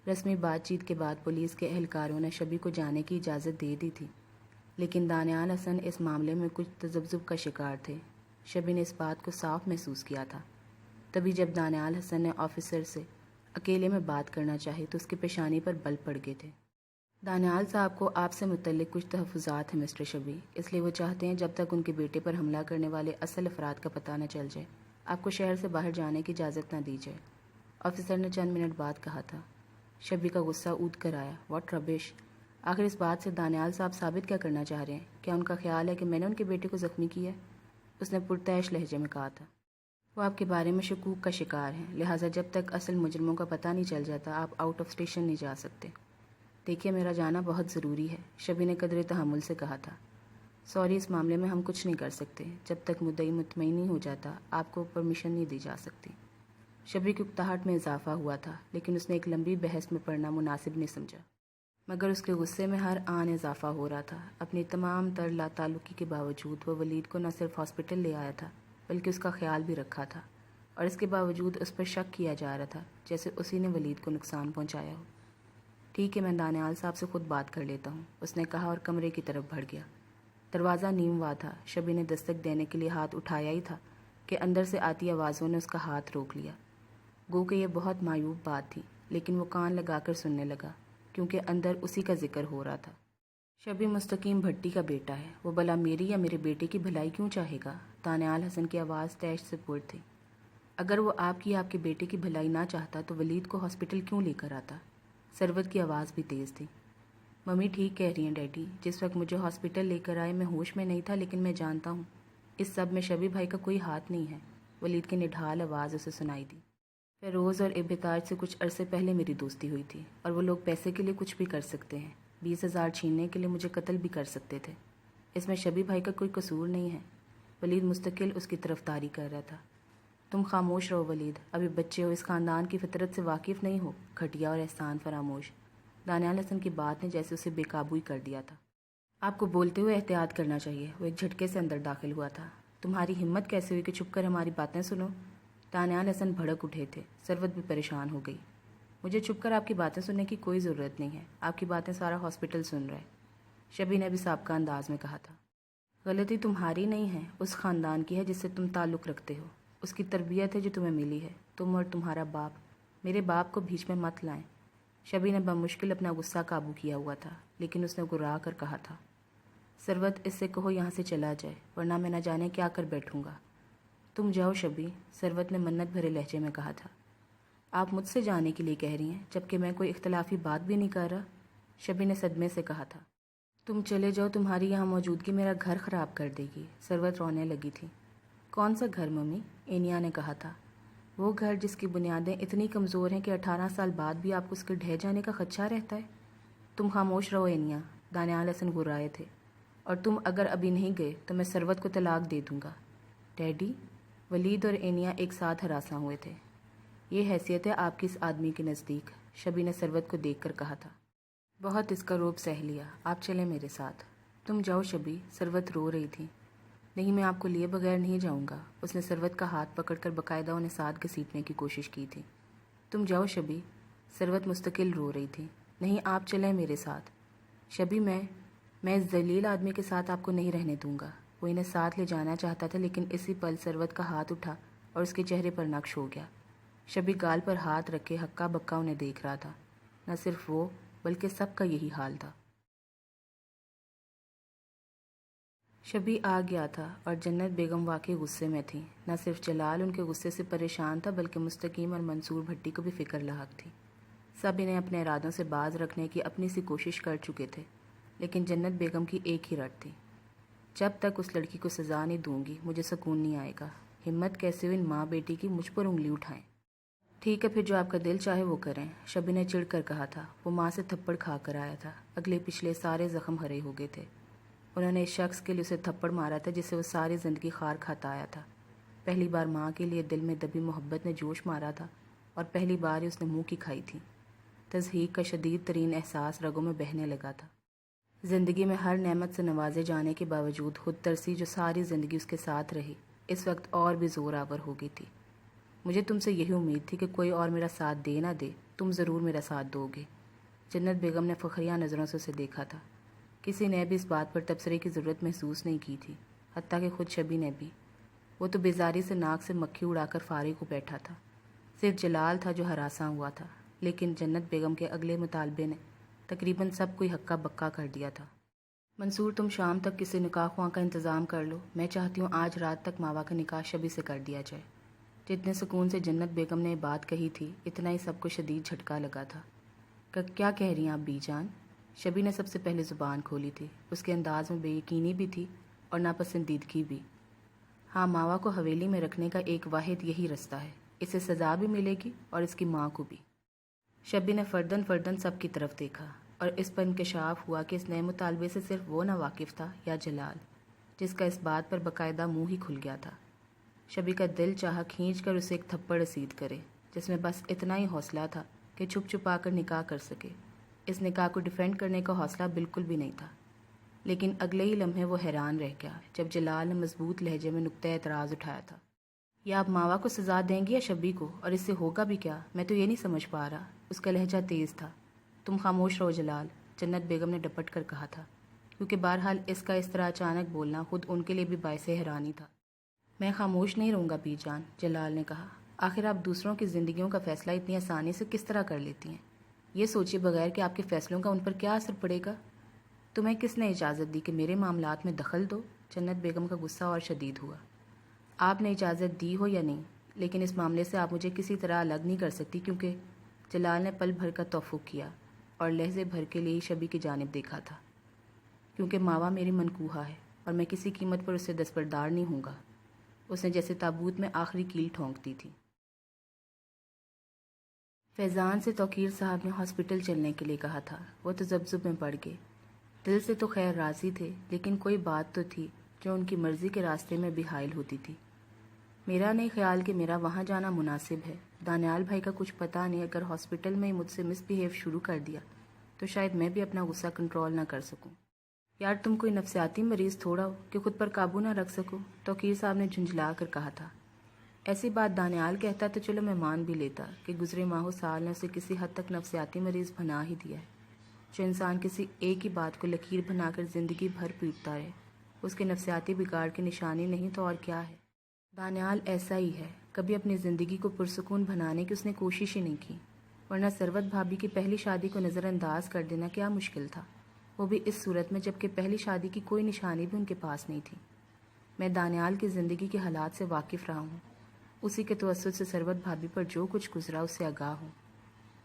رسمی بات چیت کے بعد پولیس کے اہلکاروں نے شبی کو جانے کی اجازت دے دی تھی، لیکن دانیال حسن اس معاملے میں کچھ تذبذب کا شکار تھے۔ شبی نے اس بات کو صاف محسوس کیا تھا۔ تبھی جب دانیال حسن نے آفیسر سے اکیلے میں بات کرنا چاہی تو اس کی پیشانی پر بل پڑ گئے تھے۔ دانیال صاحب کو آپ سے متعلق کچھ تحفظات ہیں مسٹر شبی، اس لیے وہ چاہتے ہیں جب تک ان کے بیٹے پر حملہ کرنے والے اصل افراد کا پتہ نہ چل جائے، آپ کو شہر سے باہر جانے کی اجازت نہ دی جائے، آفیسر نے چند منٹ بعد کہا تھا۔ شبی کا غصہ اود کر آیا۔ واٹ ربش! آخر اس بات سے دانیال صاحب ثابت کیا کرنا چاہ رہے ہیں؟ کیا ان کا خیال ہے کہ میں نے ان کے بیٹے کو زخمی کیا ہے؟ اس نے پرتعش لہجے میں کہا تھا۔ وہ آپ کے بارے میں شکوک کا شکار ہیں، لہٰذا جب تک اصل مجرموں کا پتہ نہیں چل جاتا آپ آؤٹ آف اسٹیشن نہیں جا سکتے۔ دیکھیے میرا جانا بہت ضروری ہے، شبی نے قدر تحمل سے کہا تھا۔ سوری، اس معاملے میں ہم کچھ نہیں کر سکتے، جب تک مدعی مطمئن نہیں ہو جاتا آپ کو پرمیشن نہیں دی جا سکتی۔ شبی کی اکتاہٹ میں اضافہ ہوا تھا، لیکن اس نے ایک لمبی بحث میں پڑنا مناسب نہیں سمجھا، مگر اس کے غصے میں ہر آن اضافہ ہو رہا تھا۔ اپنی تمام تر لا تعلقی کے باوجود وہ ولید کو نہ صرف ہاسپٹل لے آیا تھا بلکہ اس کا خیال بھی رکھا تھا، اور اس کے باوجود اس پر شک کیا جا رہا تھا جیسے اسی نے ولید کو نقصان پہنچایا ہو۔ ٹھیک ہے، میں دانیال صاحب سے خود بات کر لیتا ہوں، اس نے کہا اور کمرے کی طرف بڑھ گیا۔ دروازہ نیم وا تھا۔ شبی نے دستک دینے کے لیے ہاتھ اٹھایا ہی تھا کہ اندر سے آتی آوازوں نے اس کا ہاتھ روک لیا۔ گو کہ یہ بہت معیوب بات تھی، لیکن وہ کان لگا کر سننے لگا کیونکہ اندر اسی کا ذکر ہو رہا تھا۔ شبی مستقیم بھٹی کا بیٹا ہے، وہ بھلا میری یا میرے بیٹے کی بھلائی کیوں چاہے گا؟ دانیال حسن کی آواز تیش سے پر تھی۔ اگر وہ آپ کے بیٹے کی بھلائی نہ چاہتا تو ولید کو ہاسپٹل کیوں لے کر آتا؟ ثروت کی آواز بھی تیز تھی۔ ممی ٹھیک کہہ رہی ہیں ڈیڈی، جس وقت مجھے ہاسپٹل لے کر آئے میں ہوش میں نہیں تھا، لیکن میں جانتا ہوں اس سب میں شبی بھائی کا کوئی ہاتھ نہیں ہے، ولید کی نڈھال آواز اسے سنائی دی۔ فیروز اور ابتاج سے کچھ عرصے پہلے میری دوستی ہوئی تھی، اور وہ لوگ پیسے کے لیے کچھ بھی کر سکتے ہیں، 20,000 چھیننے کے لیے مجھے قتل بھی کر سکتے تھے، اس میں شبی بھائی کا کوئی قصور نہیں ہے۔ ولید مستقل اس کی طرفداری کر رہا تھا۔ تم خاموش رہو ولید، ابھی بچے ہو، اس خاندان کی فطرت سے واقف نہیں ہو، گھٹیا اور احسان فراموش۔ دانیال حسن کی بات نے جیسے اسے بے قابو ہی کر دیا تھا۔ آپ کو بولتے ہوئے احتیاط کرنا چاہیے، وہ ایک جھٹکے سے اندر داخل ہوا تھا۔ تمہاری ہمت کیسے ہوئی کہ چھپ کر ہماری باتیں سنو؟ دانیال حسن بھڑک اٹھے تھے۔ ثروت بھی پریشان ہو گئی۔ مجھے چھپ کر آپ کی باتیں سننے کی کوئی ضرورت نہیں ہے، آپ کی باتیں سارا ہاسپٹل سن رہا ہے، شبی نے بھی سابقہ انداز میں کہا تھا۔ غلطی تمہاری نہیں ہے، اس خاندان کی ہے جس سے تم تعلق رکھتے ہو، اس کی تربیت ہے جو تمہیں ملی ہے، تم اور تمہارا باپ۔ میرے باپ کو بیچ میں مت لائیں۔ شبی نے بمشکل اپنا غصہ قابو کیا ہوا تھا، لیکن اس نے گرا کر کہا تھا۔ ثروت، اس سے کہو یہاں سے چلا جائے، ورنہ میں نہ جانے کیا کر بیٹھوں گا۔ تم جاؤ شبی، ثروت نے منت بھرے لہجے میں کہا تھا۔ آپ مجھ سے جانے کے لیے کہہ رہی ہیں جبکہ میں کوئی اختلافی بات بھی نہیں کر رہا، شبی نے صدمے سے کہا تھا۔ تم چلے جاؤ، تمہاری یہاں موجودگی میرا گھر خراب کر دے گی، ثروت رونے لگی تھی۔ کون سا گھر ممی؟ اینیا نے کہا تھا۔ وہ گھر جس کی بنیادیں اتنی کمزور ہیں کہ 18 سال بعد بھی آپ کو اس کے ڈھہ جانے کا خدشہ رہتا ہے۔ تم خاموش رہو اینیا، دانیال حسن گرائے تھے، اور تم اگر ابھی نہیں گئے تو میں ثروت کو طلاق دے دوں گا۔ ڈیڈی؟ ولید اور اینیا ایک ساتھ ہراساں ہوئے تھے۔ یہ حیثیت ہے آپ کی اس آدمی کے نزدیک، شبی نے ثروت کو دیکھ کر کہا تھا۔ بہت اس کا روب سہ لیا، آپ چلیں میرے ساتھ۔ تم جاؤ شبی، ثروت رو رہی تھی۔ نہیں، میں آپ کو لیے بغیر نہیں جاؤں گا، اس نے ثروت کا ہاتھ پکڑ کر باقاعدہ انہیں ساتھ گھسیٹنے کی کوشش کی تھی۔ تم جاؤ شبی، ثروت مستقل رو رہی تھی۔ نہیں، آپ چلیں میرے ساتھ۔ شبی، میں اس ذلیل آدمی کے ساتھ آپ کو نہیں رہنے دوں گا۔ وہ انہیں ساتھ لے جانا چاہتا تھا، لیکن اسی پل ثروت کا ہاتھ اٹھا اور اس کے چہرے پر نقش ہو گیا۔ شبی گال پر ہاتھ رکھے ہکا بکا انہیں دیکھ رہا تھا۔ نہ صرف وہ بلکہ سب کا یہی حال تھا۔ شبی آ گیا تھا اور جنت بیگم واقعی غصے میں تھی۔ نہ صرف جلال ان کے غصے سے پریشان تھا بلکہ مستقیم اور منصور بھٹی کو بھی فکر لاحق تھی۔ سب انہیں اپنے ارادوں سے باز رکھنے کی اپنی سی کوشش کر چکے تھے، لیکن جنت بیگم کی ایک ہی رٹ تھی، جب تک اس لڑکی کو سزا نہیں دوں گی مجھے سکون نہیں آئے گا۔ ہمت کیسے ہوئی ان ماں بیٹی کی مجھ پر انگلی اٹھائیں؟ ٹھیک ہے، پھر جو آپ کا دل چاہے وہ کریں، شبی نے چڑھ کر کہا تھا۔ وہ ماں سے تھپڑ کھا کر آیا تھا، اگلے پچھلے سارے زخم ہرے ہو گئے تھے۔ انہوں نے اس شخص کے لیے اسے تھپڑ مارا تھا جسے وہ ساری زندگی خار کھاتا آیا تھا۔ پہلی بار ماں کے لیے دل میں دبی محبت نے جوش مارا تھا اور پہلی بار ہی اس نے منہ کی کھائی تھی۔ تضحیک کا شدید ترین احساس رگوں میں بہنے لگا تھا۔ زندگی میں ہر نعمت سے نوازے جانے کے باوجود خود ترسی جو ساری زندگی اس کے ساتھ رہی، اس وقت اور بھی زور آور ہو گئی تھی۔ مجھے تم سے یہی امید تھی کہ کوئی اور میرا ساتھ دے نہ دے، تم ضرور میرا ساتھ دو گے۔ جنت بیگم نے فخریہ نظروں سے اسے دیکھا تھا۔ کسی نے بھی اس بات پر تبصرے کی ضرورت محسوس نہیں کی تھی، حتیٰ کہ خود شبی نے بھی۔ وہ تو بیزاری سے ناک سے مکھی اڑا کر فارغ ہو بیٹھا تھا۔ صرف جلال تھا جو ہراساں ہوا تھا، لیکن جنت بیگم کے اگلے مطالبے نے تقریباً سب کوئی ہکا بکا کر دیا تھا۔ منصور تم شام تک کسی نکاح خواہ کا انتظام کر لو، میں چاہتی ہوں آج رات تک ماوا کا نکاح شبی سے کر دیا جائے۔ جتنے سکون سے جنت بیگم نے یہ بات کہی تھی، اتنا ہی سب کو شدید جھٹکا لگا تھا۔ کیا کہہ رہی ہیں آپ بی جان؟ شبی نے سب سے پہلے زبان کھولی تھی۔ اس کے انداز میں بے یقینی بھی تھی اور ناپسندیدگی بھی۔ ہاں، ماوا کو حویلی میں رکھنے کا ایک واحد یہی رستہ ہے، اسے سزا بھی ملے گی اور اس کی ماں کو بھی۔ شبی نے فردن فردن سب کی طرف دیکھا اور اس پر انکشاف ہوا کہ اس نئے مطالبے سے صرف وہ نہ واقف تھا یا جلال، جس کا اس بات پر باقاعدہ منہ ہی کھل گیا تھا۔ شبی کا دل چاہا کھینچ کر اسے ایک تھپڑ رسید کرے، جس میں بس اتنا ہی حوصلہ تھا کہ چھپ چھپا کر نکاح کر سکے۔ اس نکاح کو ڈیفینڈ کرنے کا حوصلہ بالکل بھی نہیں تھا۔ لیکن اگلے ہی لمحے وہ حیران رہ گیا جب جلال نے مضبوط لہجے میں نقطۂ اعتراض اٹھایا تھا۔ یا آپ ماوا کو سزا دیں گی یا شبی کو؟ اور اس سے ہوگا بھی کیا؟ میں تو یہ نہیں سمجھ پا رہا۔ اس کا لہجہ تیز تھا۔ تم خاموش رہو جلال، جنت بیگم نے ڈپٹ کر کہا تھا، کیونکہ بہرحال اس کا اس طرح اچانک بولنا خود ان کے لیے بھی باعث حیرانی تھا۔ میں خاموش نہیں رہوں گا بی جان، جلال نے کہا۔ آخر آپ دوسروں کی زندگیوں کا فیصلہ اتنی آسانی سے کس طرح کر لیتی ہیں؟ یہ سوچے بغیر کہ آپ کے فیصلوں کا ان پر کیا اثر پڑے گا۔ تمہیں کس نے اجازت دی کہ میرے معاملات میں دخل دو؟ جنت بیگم کا غصہ اور شدید ہوا۔ آپ نے اجازت دی ہو یا نہیں، لیکن اس معاملے سے آپ مجھے کسی طرح الگ نہیں کر سکتی، کیونکہ جلال نے پل بھر کا توفق کیا اور لہجے بھر کے لیے شبی کی جانب دیکھا تھا۔ کیونکہ ماوا میری منکوہا ہے اور میں کسی قیمت پر اسے دستبردار نہیں ہوں گا۔ اس نے جیسے تابوت میں آخری کیل ٹھونک دی تھی۔ فیضان سے توقیر صاحب نے ہاسپٹل چلنے کے لیے کہا تھا۔ وہ تذبذب میں پڑ گئے۔ دل سے تو خیر راضی تھے، لیکن کوئی بات تو تھی جو ان کی مرضی کے راستے میں بھی حائل ہوتی تھی۔ میرا نہیں خیال کہ میرا وہاں جانا مناسب ہے۔ دانیال بھائی کا کچھ پتہ نہیں، اگر ہاسپٹل میں ہی مجھ سے مس بیہیو شروع کر دیا تو شاید میں بھی اپنا غصہ کنٹرول نہ کر سکوں۔ یار تم کوئی نفسیاتی مریض تھوڑا ہو کہ خود پر قابو نہ رکھ سکو، توقیر صاحب نے جھنجھلا کر کہا تھا۔ ایسی بات دانیال کہتا تو چلو میں مان بھی لیتا کہ گزرے ماہوں سال نے اسے کسی حد تک نفسیاتی مریض بنا ہی دیا ہے۔ جو انسان کسی ایک ہی بات کو لکیر بنا کر زندگی بھر پیٹتا رہے، اس کے نفسیاتی بگاڑ کی نشانی نہیں تو اور کیا ہے۔ دانیال ایسا ہی ہے، کبھی اپنی زندگی کو پرسکون بنانے کی اس نے کوشش ہی نہیں کی، ورنہ ثروت بھابھی کی پہلی شادی کو نظر انداز کر دینا کیا مشکل تھا، وہ بھی اس صورت میں جبکہ پہلی شادی کی کوئی نشانی بھی ان کے پاس نہیں تھی۔ میں دانیال کی زندگی کے حالات سے واقف رہا ہوں، اسی کے توسط سے ثروت بھابھی پر جو کچھ گزرا اس سے آگاہ ہوں۔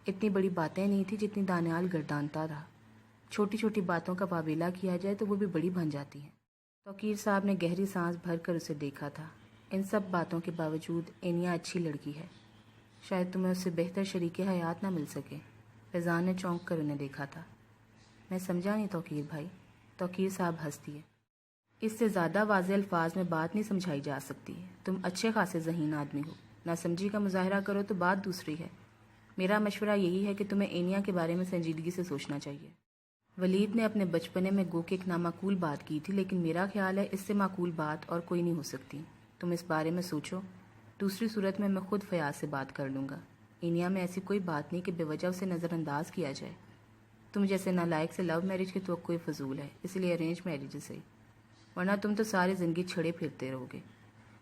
اتنی بڑی باتیں نہیں تھی جتنی دانیال گردانتا رہا۔ چھوٹی چھوٹی باتوں کا واویلا کیا جائے تو وہ بھی بڑی بن جاتی ہیں۔ توقیر صاحب نے گہری سانس بھر کر اسے دیکھا تھا۔ ان سب باتوں کے باوجود اینیا اچھی لڑکی ہے، شاید تمہیں اس سے بہتر شریک حیات نہ مل سکے۔ فیضان نے چونک کر انہیں دیکھا تھا۔ میں سمجھا نہیں توقیر بھائی۔ توقیر صاحب ہنس دیے۔ اس سے زیادہ واضح الفاظ میں بات نہیں سمجھائی جا سکتی۔ تم اچھے خاصے ذہین آدمی ہو، نہ سمجھی کا مظاہرہ کرو تو بات دوسری ہے۔ میرا مشورہ یہی ہے کہ تمہیں اینیا کے بارے میں سنجیدگی سے سوچنا چاہیے۔ ولید نے اپنے بچپنے میں گو کہ ایک نامعقول بات کی تھی، لیکن میرا خیال ہے اس سے معقول بات اور کوئی نہیں ہو سکتی۔ تم اس بارے میں سوچو، دوسری صورت میں خود فیاض سے بات کر لوں گا۔ اینیا میں ایسی کوئی بات نہیں کہ بے وجہ اسے نظر انداز کیا جائے۔ تم جیسے نالائق سے لو میرج کی توقع فضول ہے، اس لیے ارینج میرج ہے صحیح، ورنہ تم تو ساری زندگی چھڑے پھرتے رہو گے۔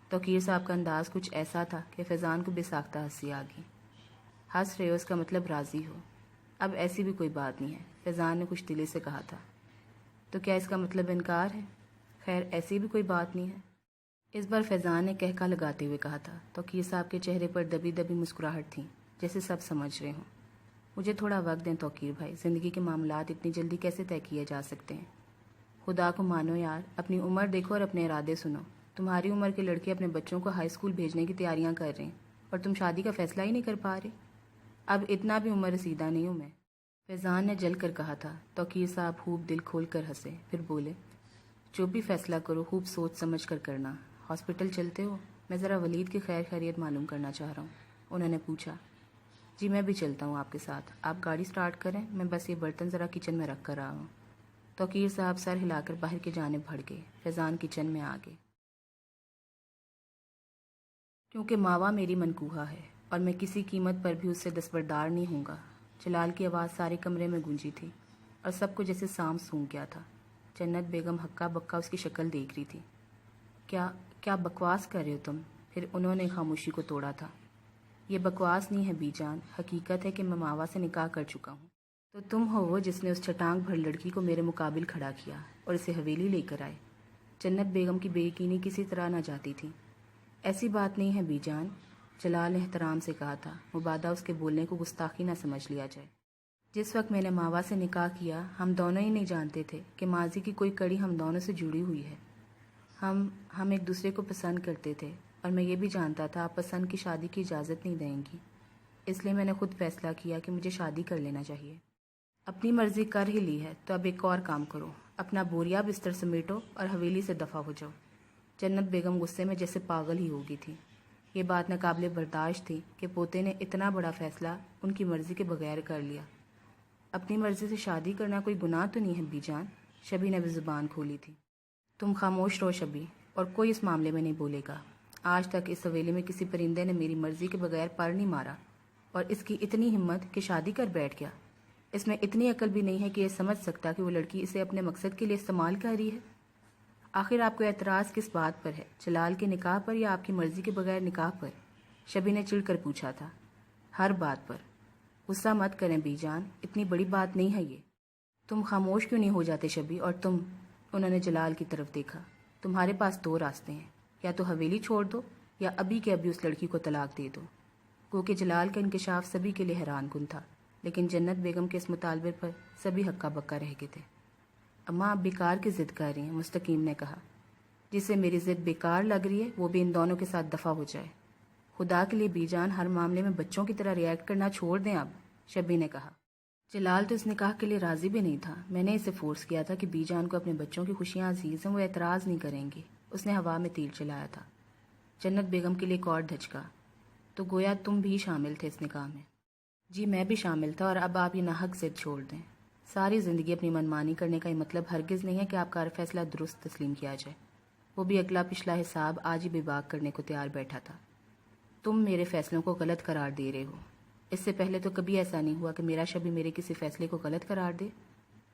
توقیر صاحب کا انداز کچھ ایسا تھا کہ فیضان کو بے ساختہ ہنسی آ گئی۔ ہنس رہے ہو اس کا مطلب راضی ہو؟ اب ایسی بھی کوئی بات نہیں ہے، فیضان نے کچھ دلی سے کہا تھا۔ تو کیا اس کا مطلب انکار ہے؟ خیر ایسی بھی کوئی بات نہیں ہے، اس بار فیضان نے کہکا لگاتے ہوئے کہا تھا۔ توقیر صاحب کے چہرے پر دبی دبی مسکراہٹ تھی، جیسے سب سمجھ رہے ہوں۔ مجھے تھوڑا وقت دیں توقیر بھائی، زندگی کے معاملات اتنی جلدی کیسے طے کیے جا سکتے ہیں؟ خدا کو مانو یار، اپنی عمر دیکھو اور اپنے ارادے سنو۔ تمہاری عمر کے لڑکے اپنے بچوں کو ہائی اسکول بھیجنے کی تیاریاں کر رہے ہیں اور تم شادی کا فیصلہ ہی نہیں کر پا رہے۔ اب اتنا بھی عمر رسیدہ نہیں ہوں میں، فیضان نے جل کر کہا تھا۔ توقیر صاحب خوب دل کھول کر ہنسے، پھر بولے، جو بھی فیصلہ کرو خوب سوچ سمجھ کر کرنا۔ ہاسپٹل چلتے ہو؟ میں ذرا ولید کی خیر خیریت معلوم کرنا چاہ رہا ہوں، انہوں نے پوچھا۔ جی میں بھی چلتا ہوں آپ کے ساتھ، آپ گاڑی سٹارٹ کریں، میں بس یہ برتن ذرا کچن میں رکھ کر آ ہوں۔ توقیر صاحب سر ہلا کر باہر کی جانب بڑھ گئے۔ فیضان کچن میں آ گئے۔ کیونکہ ماوا میری منکوہا ہے اور میں کسی قیمت پر بھی اس سے دستبردار نہیں ہوں گا۔ جلال کی آواز سارے کمرے میں گونجی تھی اور سب کو جیسے سانپ سونگ گیا تھا۔ جنت بیگم ہکا بکا اس کی شکل دیکھ رہی تھی۔ کیا بکواس کر رہے ہو تم؟ پھر انہوں نے خاموشی کو توڑا تھا۔ یہ بکواس نہیں ہے بی جان، حقیقت ہے کہ میں ماوا سے نکاح کر چکا ہوں۔ تو تم ہو وہ جس نے اس چٹانگ بھر لڑکی کو میرے مقابل کھڑا کیا اور اسے حویلی لے کر آئے۔ جنت بیگم کی بے یقینی کسی طرح نہ جاتی تھی۔ ایسی بات نہیں ہے بی جان، جلال نے احترام سے کہا تھا، مبادا اس کے بولنے کو گستاخی نہ سمجھ لیا جائے۔ جس وقت میں نے ماوا سے نکاح کیا ہم دونوں ہی نہیں جانتے تھے کہ ماضی کی کوئی کڑی ہم دونوں سے جڑی ہوئی ہے۔ ہم ایک دوسرے کو پسند کرتے تھے اور میں یہ بھی جانتا تھا آپ پسند کی شادی کی اجازت نہیں دیں گی، اس لیے میں نے خود فیصلہ کیا کہ مجھے شادی کر لینا چاہیے۔ اپنی مرضی کر ہی لی ہے تو اب ایک اور کام کرو، اپنا بوریا بستر سمیٹو اور حویلی سے دفع ہو جاؤ۔ جنت بیگم غصے میں جیسے پاگل ہی ہو گئی تھی۔ یہ بات ناقابل برداشت تھی کہ پوتے نے اتنا بڑا فیصلہ ان کی مرضی کے بغیر کر لیا۔ اپنی مرضی سے شادی کرنا کوئی گناہ تو نہیں ہے بی جان، شبی نے بھی زبان کھولی تھی۔ تم خاموش رہو شبی، اور کوئی اس معاملے میں نہیں بولے گا۔ آج تک اس حویلی میں کسی پرندے نے میری مرضی کے بغیر پر نہیں مارا، اور اس کی اتنی ہمت کہ شادی کر بیٹھ گیا۔ اس میں اتنی عقل بھی نہیں ہے کہ یہ سمجھ سکتا کہ وہ لڑکی اسے اپنے مقصد کے لیے استعمال کر رہی ہے۔ آخر آپ کو اعتراض کس بات پر ہے، جلال کے نکاح پر یا آپ کی مرضی کے بغیر نکاح پر؟ شبی نے چڑ کر پوچھا تھا۔ ہر بات پر۔ غصہ مت کریں بی جان، اتنی بڑی بات نہیں ہے یہ۔ تم خاموش کیوں نہیں ہو جاتے شبی؟ اور تم، انہوں نے جلال کی طرف دیکھا، تمہارے پاس دو راستے ہیں، یا تو حویلی چھوڑ دو یا ابھی کے ابھی اس لڑکی کو طلاق دے دو۔ کیونکہ جلال کا انکشاف سبھی کے لیے حیران کن تھا، لیکن جنت بیگم کے اس مطالبے پر سبھی ہکا بکا رہ گئے تھے۔ اماں آپ بیکار کی ضد کر رہی ہیں، مستقیم نے کہا۔ جسے میری ضد بیکار لگ رہی ہے وہ بھی ان دونوں کے ساتھ دفع ہو جائے۔ خدا کے لیے بی جان ہر معاملے میں بچوں کی طرح ریئیکٹ کرنا چھوڑ دیں اب، شبی نے کہا۔ جلال تو اس نکاح کے لیے راضی بھی نہیں تھا، میں نے اسے فورس کیا تھا کہ بی جان کو اپنے بچوں کی خوشیاں عزیز ہیں، وہ اعتراض نہیں کریں گے۔ اس نے ہوا میں تیر چلایا تھا۔ جنت بیگم کے لیے ایک اور دھچکا۔ تو گویا تم بھی شامل تھے اس نکاح میں؟ جی میں بھی شامل تھا، اور اب آپ یہ ناحق ضد چھوڑ دیں۔ ساری زندگی اپنی منمانی کرنے کا یہ مطلب ہرگز نہیں ہے کہ آپ کا ہر فیصلہ درست تسلیم کیا جائے۔ وہ بھی اگلا پچھلا حساب آج ہی بے باک کرنے کو تیار بیٹھا تھا۔ تم میرے فیصلوں کو غلط قرار دے رہے ہو۔ اس سے پہلے تو کبھی ایسا نہیں ہوا کہ میرا شبی میرے کسی فیصلے کو غلط قرار دے۔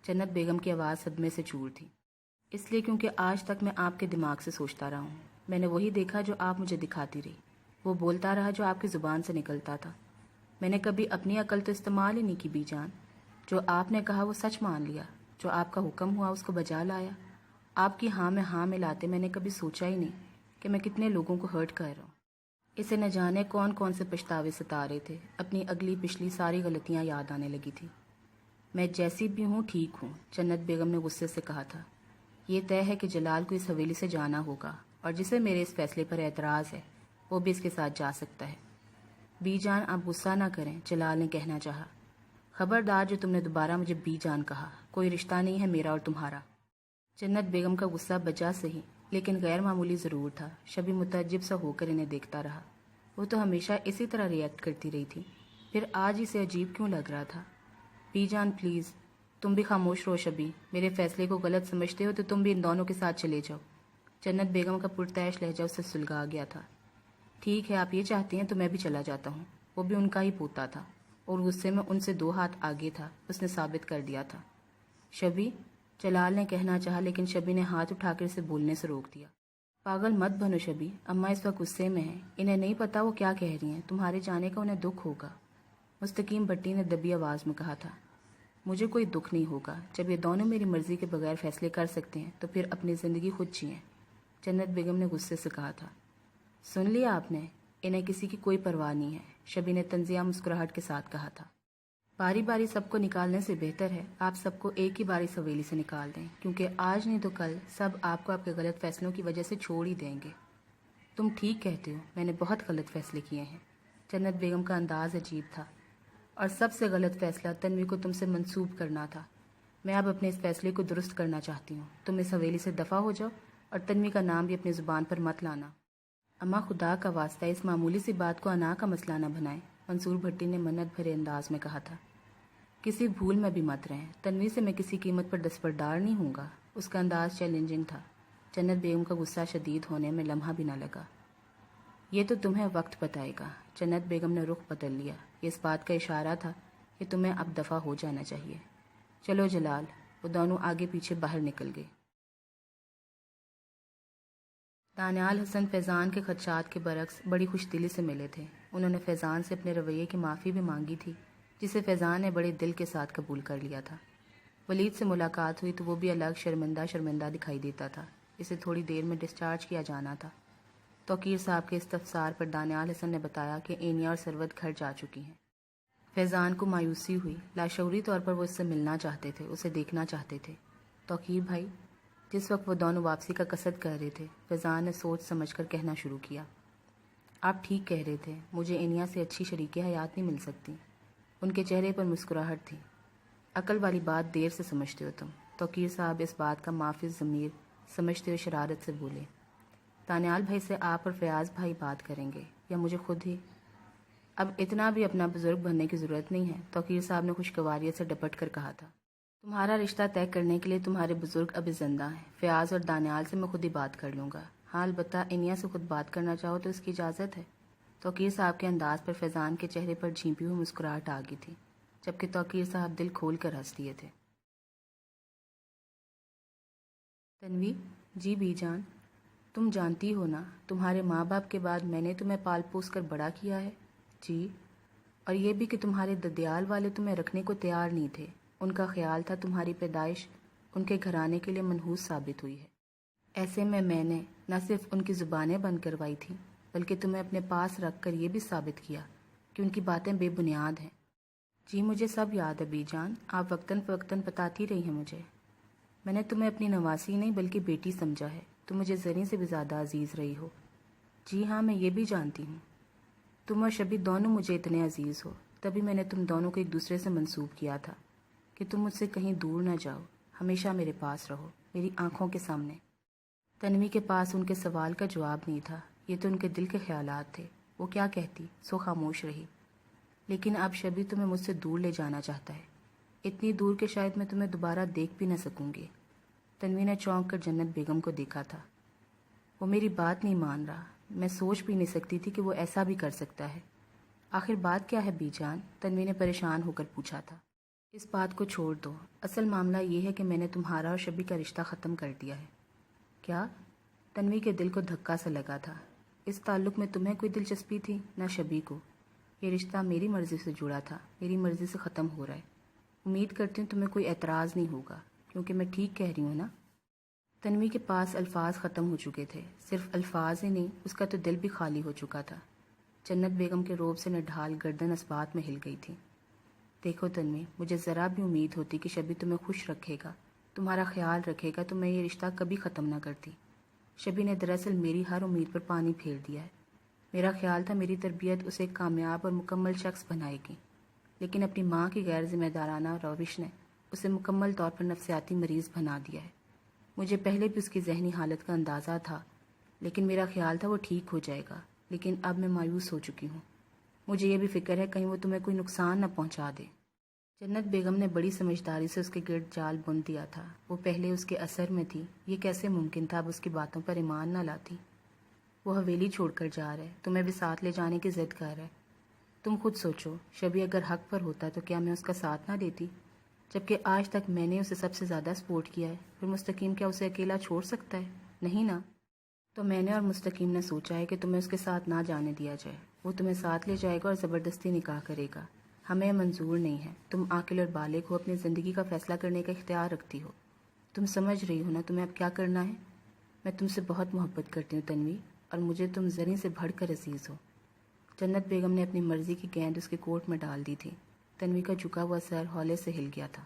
جنت بیگم کی آواز صدمے سے چور تھی۔ اس لیے کیونکہ آج تک میں آپ کے دماغ سے سوچتا رہا ہوں، میں نے وہی دیکھا جو آپ مجھے دکھاتی رہی، وہ بولتا رہا جو آپ کی زبان سے نکلتا تھا۔ میں نے کبھی اپنی عقل تو استعمال ہی نہیں کی بی جان۔ جو آپ نے کہا وہ سچ مان لیا، جو آپ کا حکم ہوا اس کو بجا لایا۔ آپ کی ہاں میں ہاں ملاتے میں نے کبھی سوچا ہی نہیں کہ میں کتنے لوگوں کو ہرٹ کر رہا ہوں۔ اسے نہ جانے کون کون سے پچھتاوے ستا رہے تھے، اپنی اگلی پچھلی ساری غلطیاں یاد آنے لگی تھی۔ میں جیسی بھی ہوں ٹھیک ہوں، جنت بیگم نے غصے سے کہا تھا۔ یہ طے ہے کہ جلال کو اس حویلی سے جانا ہوگا، اور جسے میرے اس فیصلے پر اعتراض ہے وہ بھی اس کے ساتھ جا سکتا ہے۔ بی جان آپ غصہ نہ کریں، جلال نے کہنا چاہا۔ خبردار جو تم نے دوبارہ مجھے بی جان کہا، کوئی رشتہ نہیں ہے میرا اور تمہارا۔ جنت بیگم کا غصہ بجا صحیح لیکن غیر معمولی ضرور تھا۔ شبی متعجب سا ہو کر انہیں دیکھتا رہا۔ وہ تو ہمیشہ اسی طرح ریئیکٹ کرتی رہی تھی، پھر آج اسے عجیب کیوں لگ رہا تھا؟ بی جان پلیز، تم بھی خاموش رہو شبی، میرے فیصلے کو غلط سمجھتے ہو تو تم بھی ان دونوں کے ساتھ چلے جاؤ۔ جنت بیگم کا پرتعیش لہجہ اس سے سلگا گیا تھا۔ ٹھیک ہے آپ یہ چاہتی ہیں تو میں بھی چلا جاتا ہوں۔ وہ بھی ان کا ہی پوتا تھا اور غصے میں ان سے 2 ہاتھ آگے تھا، اس نے ثابت کر دیا تھا۔ شبی، جلال نے کہنا چاہا لیکن شبی نے ہاتھ اٹھا کر اسے بولنے سے روک دیا۔ پاگل مت بنو شبی، اماں اس وقت غصے میں ہیں، انہیں نہیں پتا وہ کیا کہہ رہی ہیں، تمہارے جانے کا انہیں دکھ ہوگا۔ مستقیم بھٹی نے دبی آواز میں کہا تھا۔ مجھے کوئی دکھ نہیں ہوگا، جب یہ دونوں میری مرضی کے بغیر فیصلے کر سکتے ہیں تو پھر اپنی زندگی خود جئیں، جنت بیگم نے غصے سے کہا تھا۔ سن لیا آپ نے، انہیں کسی کی کوئی پرواہ نہیں ہے، شبی نے طنزیہ مسکراہٹ کے ساتھ کہا تھا۔ باری باری سب کو نکالنے سے بہتر ہے آپ سب کو ایک ہی باری حویلی سے نکال دیں، کیونکہ آج نہیں تو کل سب آپ کو آپ کے غلط فیصلوں کی وجہ سے چھوڑ ہی دیں گے۔ تم ٹھیک کہتے ہو، میں نے بہت غلط فیصلے کیے ہیں۔ جنت بیگم کا انداز عجیب تھا۔ اور سب سے غلط فیصلہ تنوی کو تم سے منسوب کرنا تھا۔ میں اب اپنے اس فیصلے کو درست کرنا چاہتی ہوں، تم اس حویلی سے دفع ہو جاؤ اور تنوی کا نام بھی اپنی زبان پر مت لانا۔ اماں خدا کا واسطہ اس معمولی سی بات کو انا کا مسئلہ نہ بنائیں، منصور بھٹی نے منت بھرے انداز میں کہا تھا۔ کسی بھول میں بھی مت رہیں، تنوی سے میں کسی قیمت پر دستبردار نہیں ہوں گا۔ اس کا انداز چیلنجنگ تھا۔ جنت بیگم کا غصہ شدید ہونے میں لمحہ بھی نہ لگا۔ یہ تو تمہیں وقت بتائے گا۔ جنت بیگم نے رخ بدل لیا۔ یہ اس بات کا اشارہ تھا کہ تمہیں اب دفع ہو جانا چاہیے۔ چلو جلال۔ وہ دونوں آگے پیچھے باہر نکل گئے۔ دانیال حسن فیضان کے خدشات کے برعکس بڑی خوش دلی سے ملے تھے۔ انہوں نے فیضان سے اپنے رویے کی معافی بھی مانگی تھی، جسے فیضان نے بڑے دل کے ساتھ قبول کر لیا تھا۔ ولید سے ملاقات ہوئی تو وہ بھی الگ شرمندہ شرمندہ دکھائی دیتا تھا۔ اسے تھوڑی دیر میں ڈسچارج کیا جانا تھا۔ توقیر صاحب کے استفسار پر دانیال حسن نے بتایا کہ اینیا اور سرود گھر جا چکی ہیں۔ فیضان کو مایوسی ہوئی۔ لاشعوری طور پر وہ اس سے ملنا چاہتے تھے، اسے دیکھنا چاہتے تھے۔ توقیر بھائی، جس وقت وہ دونوں واپسی کا قصد کر رہے تھے، فیضان نے سوچ سمجھ کر کہنا شروع کیا۔ آپ ٹھیک کہہ رہے تھے، مجھے اینیا سے اچھی شریک حیات نہیں مل سکتی۔ ان کے چہرے پر مسکراہٹ تھی۔ عقل والی بات دیر سے سمجھتے ہو تم۔ توقیر صاحب اس بات کا محافظ ضمیر سمجھتے ہوئے شرارت سے بولے۔ دانیال بھائی سے آپ اور فیاض بھائی بات کریں گے یا مجھے خود ہی؟ اب اتنا بھی اپنا بزرگ بننے کی ضرورت نہیں ہے، توقیر صاحب نے خوشگواریت سے ڈپٹ کر کہا تھا۔ تمہارا رشتہ طے کرنے کے لیے تمہارے بزرگ ابھی زندہ ہیں۔ فیاض اور دانیال سے میں خود ہی بات کر لوں گا۔ ہاں البتہ انیا سے خود بات کرنا چاہو تو اس کی اجازت ہے۔ توقیر صاحب کے انداز پر فیضان کے چہرے پر جھیپی ہوئی مسکراہٹ آ گئی تھی، جبکہ توقیر صاحب دل کھول کر ہنس دیے تھے۔ تنوی، جی بی جان، تم جانتی ہو نا، تمہارے ماں باپ کے بعد میں نے تمہیں پال پوس کر بڑا کیا ہے۔ جی، اور یہ بھی کہ تمہارے ددیال والے تمہیں رکھنے کو تیار نہیں تھے۔ ان کا خیال تھا تمہاری پیدائش ان کے گھرانے کے لیے منحوس ثابت ہوئی ہے۔ ایسے میں نے نہ صرف ان کی زبانیں بند کروائی تھیں، بلکہ تمہیں اپنے پاس رکھ کر یہ بھی ثابت کیا کہ ان کی باتیں بے بنیاد ہیں۔ جی مجھے سب یاد ہے بی جان، آپ وقتاً فوقتاً بتاتی رہی ہیں مجھے۔ میں نے تمہیں اپنی نواسی نہیں بلکہ بیٹی سمجھا ہے۔ تم مجھے زریں سے بھی زیادہ عزیز رہی ہو۔ جی ہاں میں یہ بھی جانتی ہوں، تم اور شبی دونوں مجھے اتنے عزیز ہو، تبھی میں نے تم دونوں کو ایک دوسرے سے منسوب کیا تھا کہ تم مجھ سے کہیں دور نہ جاؤ، ہمیشہ میرے پاس رہو، میری آنکھوں کے سامنے۔ تنوی کے پاس ان کے سوال کا جواب نہیں تھا، یہ تو ان کے دل کے خیالات تھے۔ وہ کیا کہتی، سو خاموش رہی۔ لیکن اب شبی تمہیں مجھ سے دور لے جانا چاہتا ہے، اتنی دور کہ شاید میں تمہیں دوبارہ دیکھ بھی نہ سکوں گی۔ تنوی نے چونک کر جنت بیگم کو دیکھا تھا۔ وہ میری بات نہیں مان رہا، میں سوچ بھی نہیں سکتی تھی کہ وہ ایسا بھی کر سکتا ہے۔ آخر بات کیا ہے بی جان؟ تنوی نے پریشان ہو کر پوچھا تھا۔ اس بات کو چھوڑ دو، اصل معاملہ یہ ہے کہ میں نے تمہارا اور شبی کا رشتہ ختم کر دیا ہے۔ کیا؟ تنوی کے دل کو دھکا سا لگا تھا۔ اس تعلق میں تمہیں کوئی دلچسپی تھی؟ نہ شبی کو۔ یہ رشتہ میری مرضی سے جڑا تھا، میری مرضی سے ختم ہو رہا ہے۔ امید کرتی ہوں تمہیں کوئی اعتراض نہیں ہوگا، کیونکہ میں ٹھیک کہہ رہی ہوں نا؟ تنوی کے پاس الفاظ ختم ہو چکے تھے۔ صرف الفاظ ہی نہیں، اس کا تو دل بھی خالی ہو چکا تھا۔ جنت بیگم کے روب سے نڈھال گردن اسبات میں ہل گئی تھی۔ دیکھو تنوی، مجھے ذرا بھی امید ہوتی کہ شبی تمہیں خوش رکھے گا، تمہارا خیال رکھے گا، تو میں یہ رشتہ کبھی ختم نہ کرتی۔ شبی نے دراصل میری ہر امید پر پانی پھیر دیا ہے۔ میرا خیال تھا میری تربیت اسے ایک کامیاب اور مکمل شخص بنائے گی، لیکن اپنی ماں کی غیر ذمہ دارانہ روش نے اسے مکمل طور پر نفسیاتی مریض بنا دیا ہے۔ مجھے پہلے بھی اس کی ذہنی حالت کا اندازہ تھا، لیکن میرا خیال تھا وہ ٹھیک ہو جائے گا، لیکن اب میں مایوس ہو چکی ہوں۔ مجھے یہ بھی فکر ہے کہیں وہ تمہیں کوئی نقصان نہ پہنچا دے۔ جنت بیگم نے بڑی سمجھداری سے اس کے گرد جال بن دیا تھا۔ وہ پہلے اس کے اثر میں تھی، یہ کیسے ممکن تھا اب اس کی باتوں پر ایمان نہ لاتی؟ وہ حویلی چھوڑ کر جا رہا ہے، تمہیں بھی ساتھ لے جانے کی ضد کر رہا ہے۔ تم خود سوچو، شبی اگر حق پر ہوتا تو کیا میں اس کا ساتھ نہ دیتی؟ جبکہ آج تک میں نے اسے سب سے زیادہ سپورٹ کیا ہے، پھر مستقیم کیا اسے اکیلا چھوڑ سکتا ہے؟ نہیں نا؟ تو میں نے اور مستقیم نے سوچا ہے کہ تمہیں اس کے ساتھ نہ جانے دیا جائے۔ وہ تمہیں ساتھ لے جائے گا اور زبردستی نکاح کرے گا۔ ہمیں منظور نہیں ہے۔ تم عاقل اور بالغ ہو، اپنی زندگی کا فیصلہ کرنے کا اختیار رکھتی ہو۔ تم سمجھ رہی ہو نا تمہیں اب کیا کرنا ہے؟ میں تم سے بہت محبت کرتی ہوں تنوی، اور مجھے تم زریں سے بڑھ کر عزیز ہو۔ جنت بیگم نے اپنی مرضی کی گیند اس کے کوٹ میں ڈال دی تھی۔ تنوی کا جھکا ہوا سر ہولے سے ہل گیا تھا۔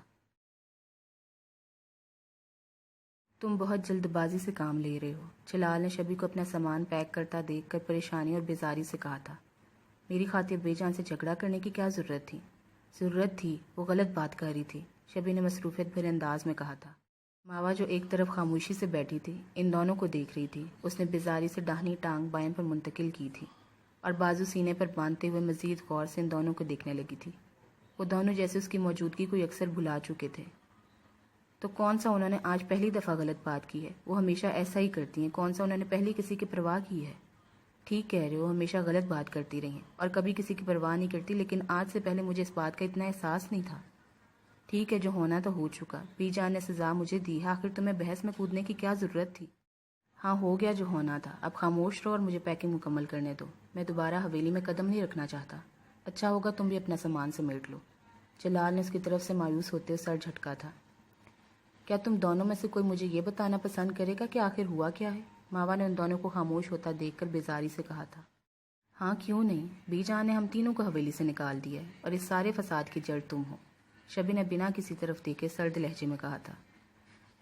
تم بہت جلد بازی سے کام لے رہے ہو، جلال نے شبی کو اپنا سامان پیک کرتا دیکھ کر پریشانی اور بیزاری سے کہا تھا۔ میری خاطر بے جان سے جھگڑا کرنے کی کیا ضرورت تھی؟ ضرورت تھی، وہ غلط بات کر رہی تھی، شبی نے مصروفیت بھرے انداز میں کہا تھا۔ ماوا جو ایک طرف خاموشی سے بیٹھی تھی ان دونوں کو دیکھ رہی تھی، اس نے بیزاری سے داہنی ٹانگ بائیں پر منتقل کی تھی اور بازو سینے پر باندھتے ہوئے مزید غور سے ان دونوں کو دیکھنے لگی تھی۔ وہ دونوں جیسے اس کی موجودگی کو اکثر بھلا چکے تھے۔ تو کون سا انہوں نے آج پہلی دفعہ غلط بات کی ہے؟ وہ ہمیشہ ایسا ہی کرتی ہیں۔ کون سا انہوں نے پہلی کسی کی پرواہ کی ہے؟ ٹھیک کہہ رہے ہو، ہمیشہ غلط بات کرتی رہی ہیں اور کبھی کسی کی پرواہ نہیں کرتی، لیکن آج سے پہلے مجھے اس بات کا اتنا احساس نہیں تھا۔ ٹھیک ہے، جو ہونا تو ہو چکا، بی جان نے سزا مجھے دی ہے، آخر تمہیں بحث میں کودنے کی کیا ضرورت تھی؟ ہاں، ہو گیا جو ہونا تھا، اب خاموش رہو اور مجھے پیکنگ مکمل کرنے دو۔ میں دوبارہ حویلی میں قدم نہیں رکھنا چاہتا۔ اچھا ہوگا تم بھی اپنا سامان سمیٹ لو۔ جلال نے اس کی طرف سے مایوس ہوتے ہوئے سر جھٹکا تھا۔ کیا تم دونوں میں سے کوئی مجھے یہ بتانا پسند کرے گا کہ آخر ہوا کیا ہے؟ ماوا نے ان دونوں کو خاموش ہوتا دیکھ کر بیزاری سے کہا تھا۔ ہاں کیوں نہیں، بی جان نے ہم تینوں کو حویلی سے نکال دیا ہے اور اس سارے فساد کی جڑ تم ہو، شبی نے بنا کسی طرف دیکھے سرد لہجے میں کہا تھا۔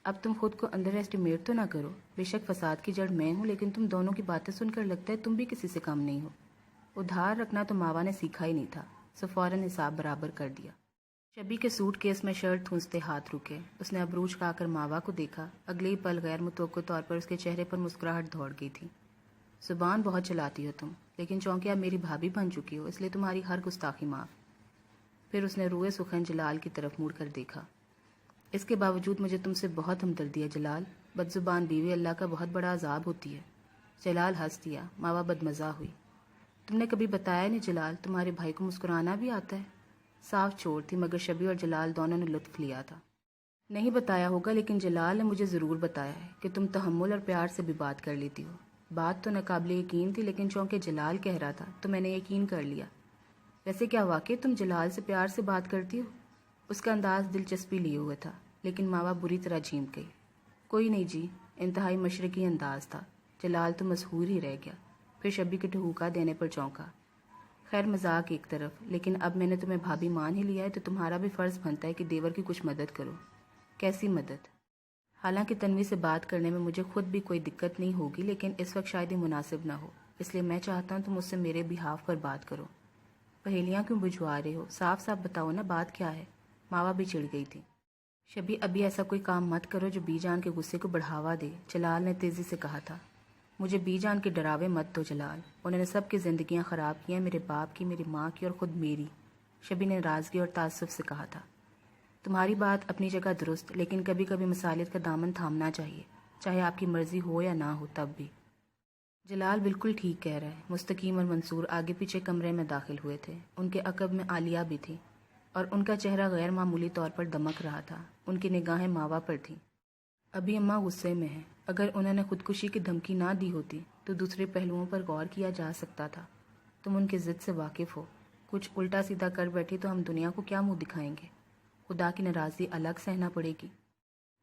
اب تم خود کو انڈر ایسٹیمیٹ تو نہ کرو، بے شک فساد کی جڑ میں ہوں، لیکن تم دونوں کی باتیں سن کر لگتا ہے تم بھی کسی سے کم نہیں ہو۔ ادھار رکھنا تو ماوا نے سیکھا ہی نہیں تھا، سو فوراً حساب برابر کر دیا۔ شبی کے سوٹ کیس میں شرٹ تھونستے ہاتھ رکے، اس نے ابروج کا کر ماوا کو دیکھا، اگلے ہی پل غیر متوقع طور پر اس کے چہرے پر مسکراہٹ دوڑ گئی تھی۔ زبان بہت چلاتی ہو تم، لیکن چونکہ اب میری بھابھی بن چکی ہو اس لیے تمہاری ہر گستاخی معاف۔ پھر اس نے روئے سخن جلال کی طرف مڑ کر دیکھا۔ اس کے باوجود مجھے تم سے بہت ہمدردی ہے جلال، بدزبان بیوی اللہ کا بہت بڑا عذاب ہوتی ہے۔ جلال ہنس دیا، ماوا بدمزہ ہوئی۔ تم نے کبھی بتایا نہیں جلال، تمہارے بھائی کو مسکرانا بھی آتا ہے؟ صاف چور تھی، مگر شبی اور جلال دونوں نے لطف لیا تھا۔ نہیں بتایا ہوگا، لیکن جلال نے مجھے ضرور بتایا ہے کہ تم تحمل اور پیار سے بھی بات کر لیتی ہو۔ بات تو ناقابل یقین تھی، لیکن چونکہ جلال کہہ رہا تھا تو میں نے یقین کر لیا۔ ویسے کیا واقعی تم جلال سے پیار سے بات کرتی ہو؟ اس کا انداز دلچسپی لیے ہوئے تھا، لیکن ماوا بری طرح جھیم گئی۔ کوئی نہیں جی، انتہائی مشرقی انداز تھا۔ جلال تو مسحور ہی رہ گیا، پھر شبی کے ٹھہوکا دینے پر چونکا۔ خیر مذاق ایک طرف، لیکن اب میں نے تمہیں بھابھی مان ہی لیا ہے تو تمہارا بھی فرض بنتا ہے کہ دیور کی کچھ مدد کرو۔ کیسی مدد؟ حالانکہ تنوی سے بات کرنے میں مجھے خود بھی کوئی دقت نہیں ہوگی، لیکن اس وقت شاید ہی مناسب نہ ہو، اس لیے میں چاہتا ہوں تم اس سے میرے بہاف پر بات کرو۔ پہیلیاں کیوں بجھوا رہے ہو؟ صاف صاف بتاؤ نا بات کیا ہے؟ ماوا بھی چڑ گئی تھی۔ شبی ابھی ایسا کوئی کام مت کرو جو بی جان کے غصے کو بڑھاوا دے، جلال نے تیزی سے کہا تھا۔ مجھے بی جان کے ڈراوے مت دو جلال، انہوں نے سب کی زندگیاں خراب کی ہیں، میرے باپ کی، میری ماں کی اور خود میری، شبی نے ناراضگی اور تعصب سے کہا تھا۔ تمہاری بات اپنی جگہ درست، لیکن کبھی کبھی مصالحت کا دامن تھامنا چاہیے، چاہے آپ کی مرضی ہو یا نہ ہو تب بھی۔ جلال بالکل ٹھیک کہہ رہا ہے۔ مستقیم اور منصور آگے پیچھے کمرے میں داخل ہوئے تھے، ان کے عقب میں عالیہ بھی تھی اور ان کا چہرہ غیر معمولی طور پر دمک رہا تھا، ان کی نگاہیں ماوا پر تھیں۔ ابھی اماں غصے میں ہیں، اگر انہوں نے خودکشی کی دھمکی نہ دی ہوتی تو دوسرے پہلوؤں پر غور کیا جا سکتا تھا۔ تم ان کی ضد سے واقف ہو، کچھ الٹا سیدھا کر بیٹھی تو ہم دنیا کو کیا منہ دکھائیں گے؟ خدا کی ناراضی الگ سہنا پڑے گی۔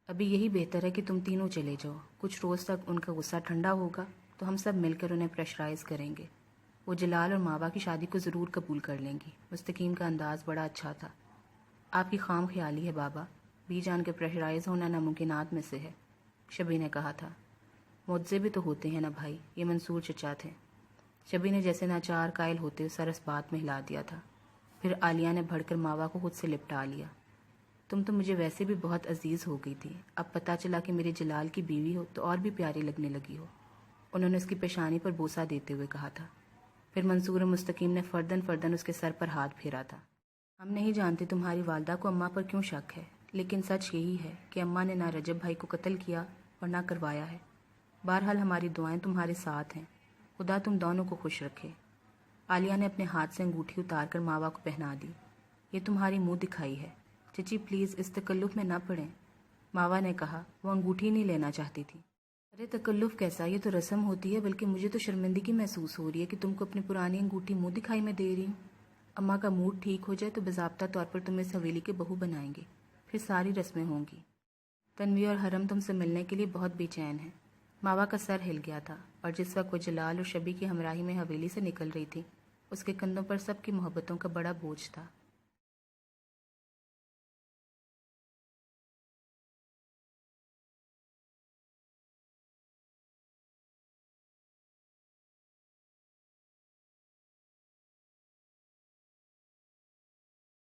ابھی یہی بہتر ہے کہ تم تینوں چلے جاؤ، کچھ روز تک ان کا غصہ ٹھنڈا ہوگا تو ہم سب مل کر انہیں پریشرائز کریں گے، وہ جلال اور ماوا کی شادی کو ضرور قبول کر لیں گی۔ مستقیم کا انداز بڑا اچھا تھا۔ آپ کی خام خیالی ہے بابا، بی جان کے پریشرائز ہونا ناممکنات میں سے ہے، شبی نے کہا تھا۔ معجزے بھی تو ہوتے ہیں نا بھائی، یہ منصور چچا تھے، شبی نے جیسے ناچار قائل ہوتے سر اس بات میں ہلا دیا تھا۔ پھر عالیہ نے بڑھ کر ماوا کو خود سے لپٹا لیا۔ تم تو مجھے ویسے بھی بہت عزیز ہو گئی تھی، اب پتہ چلا کہ میرے جلال کی بیوی ہو تو اور بھی پیاری لگنے لگی ہو، انہوں نے اس کی پیشانی پر بوسہ دیتے ہوئے کہا تھا۔ پھر منصور مستقیم نے فردن فردن اس کے سر پر ہاتھ پھیرا تھا۔ ہم نہیں جانتے تمہاری والدہ کو اماں پر کیوں شک ہے، لیکن سچ یہی ہے کہ اماں نے نہ رجب بھائی کو قتل کیا اور نہ کروایا ہے۔ بہرحال ہماری دعائیں تمہارے ساتھ ہیں، خدا تم دونوں کو خوش رکھے۔ عالیہ نے اپنے ہاتھ سے انگوٹھی اتار کر ماوا کو پہنا دی۔ یہ تمہاری منہ دکھائی ہے، چچی پلیز اس تکلف میں نہ پڑیں، ماوا نے کہا۔ وہ انگوٹھی نہیں لینا چاہتی تھی۔ ارے تکلف کیسا، یہ تو رسم ہوتی ہے، بلکہ مجھے تو شرمندگی محسوس ہو رہی ہے کہ تم کو اپنی پرانی انگوٹھی منہ دکھائی میں دے رہی ہوں۔ اماں کا موڈ ٹھیک ہو جائے تو باضابطہ طور پر تمہیں اس حویلی کے بہو بنائیں گے، پھر ساری رسمیں ہوں گی۔ تنوی اور حرم تم سے ملنے کے لیے بہت بے چین ہیں۔ ماوا کا سر ہل گیا تھا، اور جس وقت وہ جلال اور شبی کی ہمراہی میں حویلی سے نکل رہی تھی اس کے کندھوں پر سب کی محبتوں کا بڑا بوجھ تھا۔